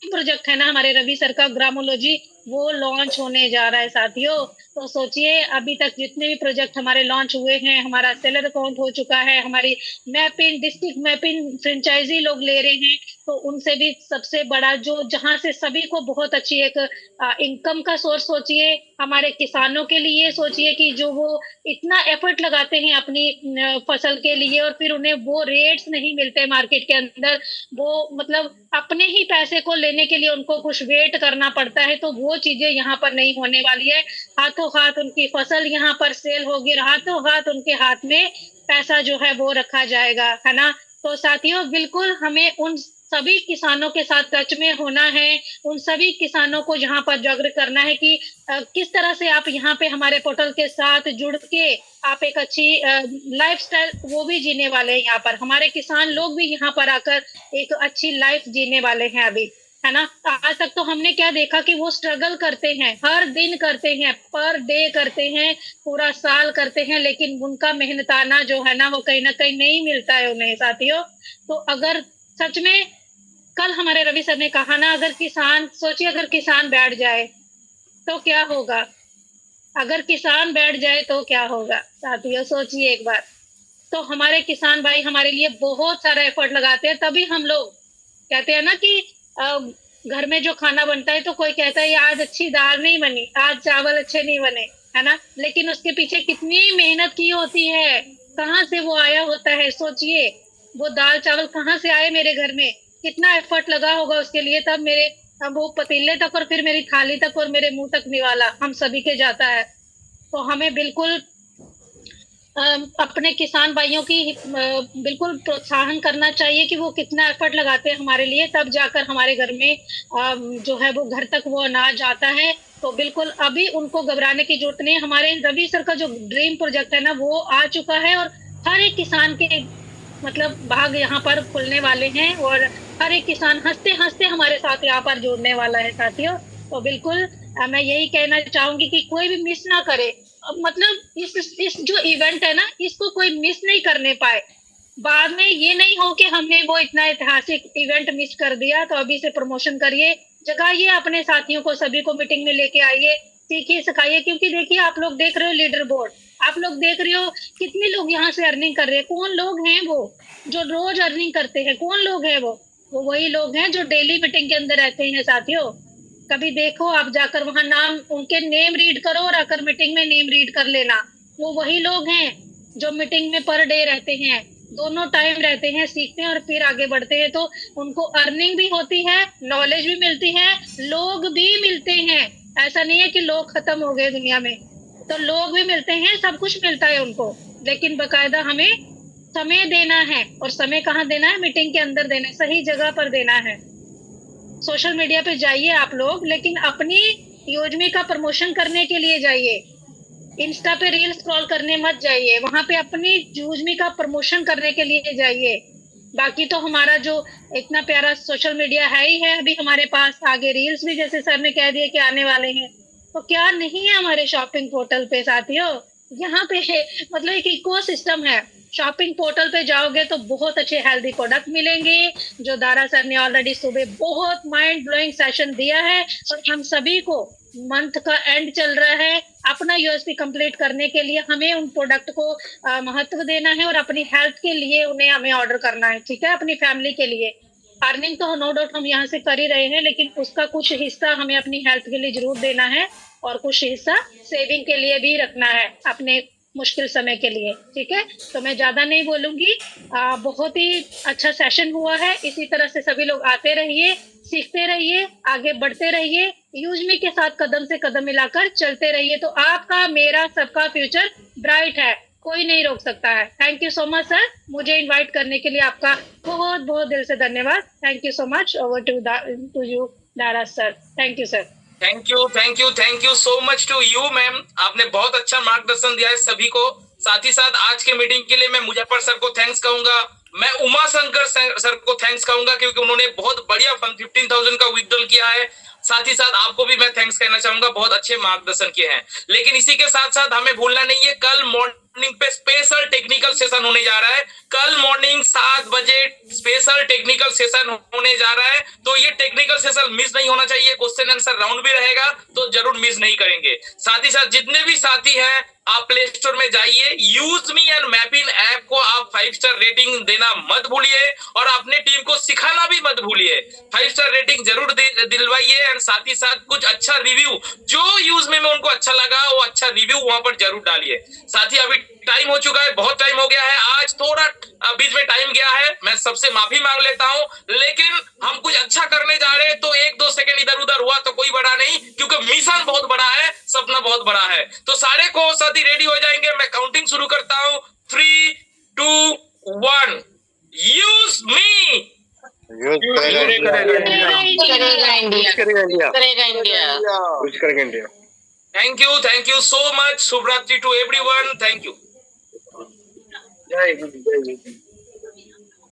प्रोजेक्ट है ना हमारे रवि सर का ग्रामोलॉजी, वो लॉन्च होने जा रहा है साथियों। तो सोचिए अभी तक जितने भी प्रोजेक्ट हमारे लॉन्च हुए हैं, हमारा सेलर अकाउंट हो चुका है, हमारी मैपिंग डिस्ट्रिक्ट मैपिंग फ्रेंचाइजी लोग ले रहे हैं, तो उनसे भी सबसे बड़ा जो जहां से सभी को बहुत अच्छी एक इनकम का सोर्स सोचिए, हमारे किसानों के लिए सोचिए कि जो वो इतना एफर्ट लगाते हैं अपनी फसल के लिए, और फिर उन्हें वो रेट्स नहीं मिलते मार्केट के अंदर, वो मतलब अपने ही पैसे को लेने के लिए उनको कुछ वेट करना पड़ता है। तो वो चीजें यहाँ पर नहीं होने वाली है, हाथों हाथ उनकी फसल यहाँ पर सेल होगी, हाथों हाथ उनके हाथ में पैसा जो है वो रखा जाएगा, है ना। तो साथियों बिल्कुल हमें उन सभी किसानों के साथ टच में होना है, उन सभी किसानों को यहाँ पर जागरूक करना है कि किस तरह से आप यहाँ पे हमारे पोर्टल के साथ जुड़ के आप एक अच्छी लाइफस्टाइल वो भी जीने वाले हैं। यहाँ पर हमारे किसान लोग भी यहाँ पर आकर एक अच्छी लाइफ जीने वाले हैं अभी, है ना। आज तक तो हमने क्या देखा कि वो स्ट्रगल करते हैं, हर दिन करते हैं, पर डे करते हैं, पूरा साल करते हैं, लेकिन उनका मेहनताना जो है ना वो कहीं ना कहीं नहीं मिलता है उन्हें साथियों। तो अगर सच में कल हमारे रवि सर ने कहा ना, अगर किसान सोचिए, अगर किसान बैठ जाए तो क्या होगा, अगर किसान बैठ जाए तो क्या होगा साथियों, सोचिए एक बार। तो हमारे किसान भाई हमारे लिए बहुत सारा एफर्ट लगाते हैं, तभी हम लोग कहते हैं ना कि घर में जो खाना बनता है तो कोई कहता है आज अच्छी दाल नहीं बनी, आज चावल अच्छे नहीं बने, है ना, लेकिन उसके पीछे कितनी मेहनत की होती है, कहाँ से वो आया होता है। सोचिए वो दाल चावल कहाँ से आए मेरे घर में, कितना एफर्ट लगा होगा उसके लिए, तब मेरे वो पतीले तक और फिर मेरी थाली तक और मेरे मुंह तक निवाला हम सभी के जाता है। तो हमें बिल्कुल अपने किसान भाइयों की बिल्कुल प्रोत्साहन करना चाहिए कि वो कितना एफर्ट लगाते हैं हमारे लिए, तब जाकर हमारे घर में जो है वो घर तक वो अनाज आता है। तो बिल्कुल अभी उनको घबराने की जरूरत नहीं। हमारे रवि सर का जो ड्रीम प्रोजेक्ट है ना वो आ चुका है, और हर एक किसान के मतलब भाग यहाँ पर खुलने वाले हैं, और हर एक किसान हंसते हंसते हमारे साथ यहाँ पर जुड़ने वाला है साथियों। तो बिल्कुल मैं यही कहना चाहूंगी कि कोई भी मिस ना करे, मतलब इस जो इवेंट है ना इसको कोई मिस नहीं करने पाए, बाद में ये नहीं हो कि हमने वो इतना ऐतिहासिक इवेंट मिस कर दिया। तो अभी से प्रमोशन करिए, जगाइए अपने साथियों को, सभी को मीटिंग में लेके आइए, सीखिए सिखाइए, क्योंकि देखिए आप लोग देख रहे हो लीडर बोर्ड, आप लोग देख रहे हो कितने लोग यहाँ से अर्निंग कर रहे हैं, कौन लोग हैं वो जो रोज अर्निंग करते हैं, कौन लोग हैं वो वही लोग हैं जो डेली मीटिंग के अंदर रहते हैं साथियों। कभी देखो आप जाकर वहां नाम उनके नेम रीड करो और आकर मीटिंग में नेम रीड कर लेना, वो वही लोग हैं जो मीटिंग में पर डे रहते हैं, दोनों टाइम रहते हैं, सीखते हैं और फिर आगे बढ़ते हैं। तो उनको अर्निंग भी होती है, नॉलेज भी मिलती है, लोग भी मिलते हैं, ऐसा नहीं है कि लोग खत्म हो गए दुनिया में, तो लोग भी मिलते हैं, सब कुछ मिलता है उनको, लेकिन बकायदा हमें समय देना है। और समय कहाँ देना है, मीटिंग के अंदर देना है, सही जगह पर देना है। सोशल मीडिया पे जाइए आप लोग, लेकिन अपनी योजमी का प्रमोशन करने के लिए जाइए, इंस्टा पे रील स्क्रॉल करने मत जाइए, वहां पे अपनी योजमी का प्रमोशन करने के लिए जाइए। बाकी तो हमारा जो इतना प्यारा सोशल मीडिया है ही है अभी हमारे पास, आगे रील्स भी जैसे सर ने कह दिया कि आने वाले हैं, तो क्या नहीं है हमारे शॉपिंग पोर्टल पे साथियों। यहाँ पे मतलब एक इको सिस्टम है। शॉपिंग पोर्टल पे जाओगे तो बहुत अच्छे हेल्दी प्रोडक्ट मिलेंगे, जो दारा सर ने ऑलरेडी सुबह बहुत माइंड ब्लोइंग सेशन दिया है। और हम सभी को मंथ का एंड चल रहा है, अपना यूएसपी कंप्लीट करने के लिए हमें उन प्रोडक्ट को महत्व देना है और अपनी हेल्थ के लिए उन्हें हमें ऑर्डर करना है, ठीक है, अपनी फैमिली के लिए। अर्निंग तो नो डाउट हम यहाँ से कर ही रहे हैं, लेकिन उसका कुछ हिस्सा हमें अपनी हेल्थ के लिए जरूर देना है और कुछ हिस्सा सेविंग के लिए भी रखना है अपने मुश्किल समय के लिए, ठीक है। तो मैं ज्यादा नहीं बोलूंगी, बहुत ही अच्छा सेशन हुआ है। इसी तरह से सभी लोग आते रहिए, सीखते रहिए, आगे बढ़ते रहिए, यूजमी के साथ कदम से कदम मिलाकर चलते रहिए, तो आपका मेरा सबका फ्यूचर ब्राइट है, कोई नहीं रोक सकता है। Thank you so much sir, मुझे इनवाइट करने के लिए आपका बहुत बहुत दिल से धन्यवाद। Thank you so much. Over to you Dara sir. Thank you sir. Thank you so much to you ma'am. आपने बहुत अच्छा मार्गदर्शन दिया है सभी को। साथ ही साथ आज के मीटिंग के लिए मैं मुजफ्फर सर को थैंक्स कहूंगा, मैं उमा शंकर सर को थैंक्स कहूंगा, क्योंकि उन्होंने बहुत बढ़िया फंड 15,000 का विड्रॉल किया है। साथ ही साथ आपको भी मैं थैंक्स कहना चाहूंगा, बहुत अच्छे मार्गदर्शन किए हैं। लेकिन इसी के साथ साथ हमें भूलना नहीं है, कल मॉर्निंग पे स्पेशल टेक्निकल सेशन होने जा रहा है। कल मॉर्निंग 7 बजे स्पेशल टेक्निकल सेशन होने जा रहा है, तो ये टेक्निकल सेशन मिस नहीं होना चाहिए। क्वेश्चन आंसर राउंड भी रहेगा, तो जरूर मिस नहीं करेंगे। साथ ही साथ जितने भी साथी हैं, आप प्ले स्टोर में जाइए, यूज मी एंड मैपिन ऐप को आप 5 स्टार रेटिंग देना मत भूलिए और अपने टीम को सिखाना भी मत भूलिए। 5 स्टार रेटिंग जरूर दिलवाइए एंड साथ ही साथ कुछ अच्छा रिव्यू, जो यूज में उनको अच्छा लगा वो अच्छा रिव्यू वहां पर जरूर डालिए। साथ ही अभी टाइम हो चुका है, बहुत टाइम हो गया है, आज थोड़ा बीच में टाइम गया है, मैं सबसे माफी मांग लेता हूं। लेकिन हम कुछ अच्छा करने जा रहे हैं, तो 1-2 सेकंड इधर उधर हुआ तो कोई बड़ा नहीं, क्योंकि मिशन बहुत बड़ा है, सपना बहुत बड़ा है। तो सारे को साथी रेडी हो जाएंगे, मैं काउंटिंग शुरू करता हूं। 3, 2, 1। Use me. Thank you so much. शुभ रात्रि टू एवरीवन। Thank you. जय हिंद, जय हिंद।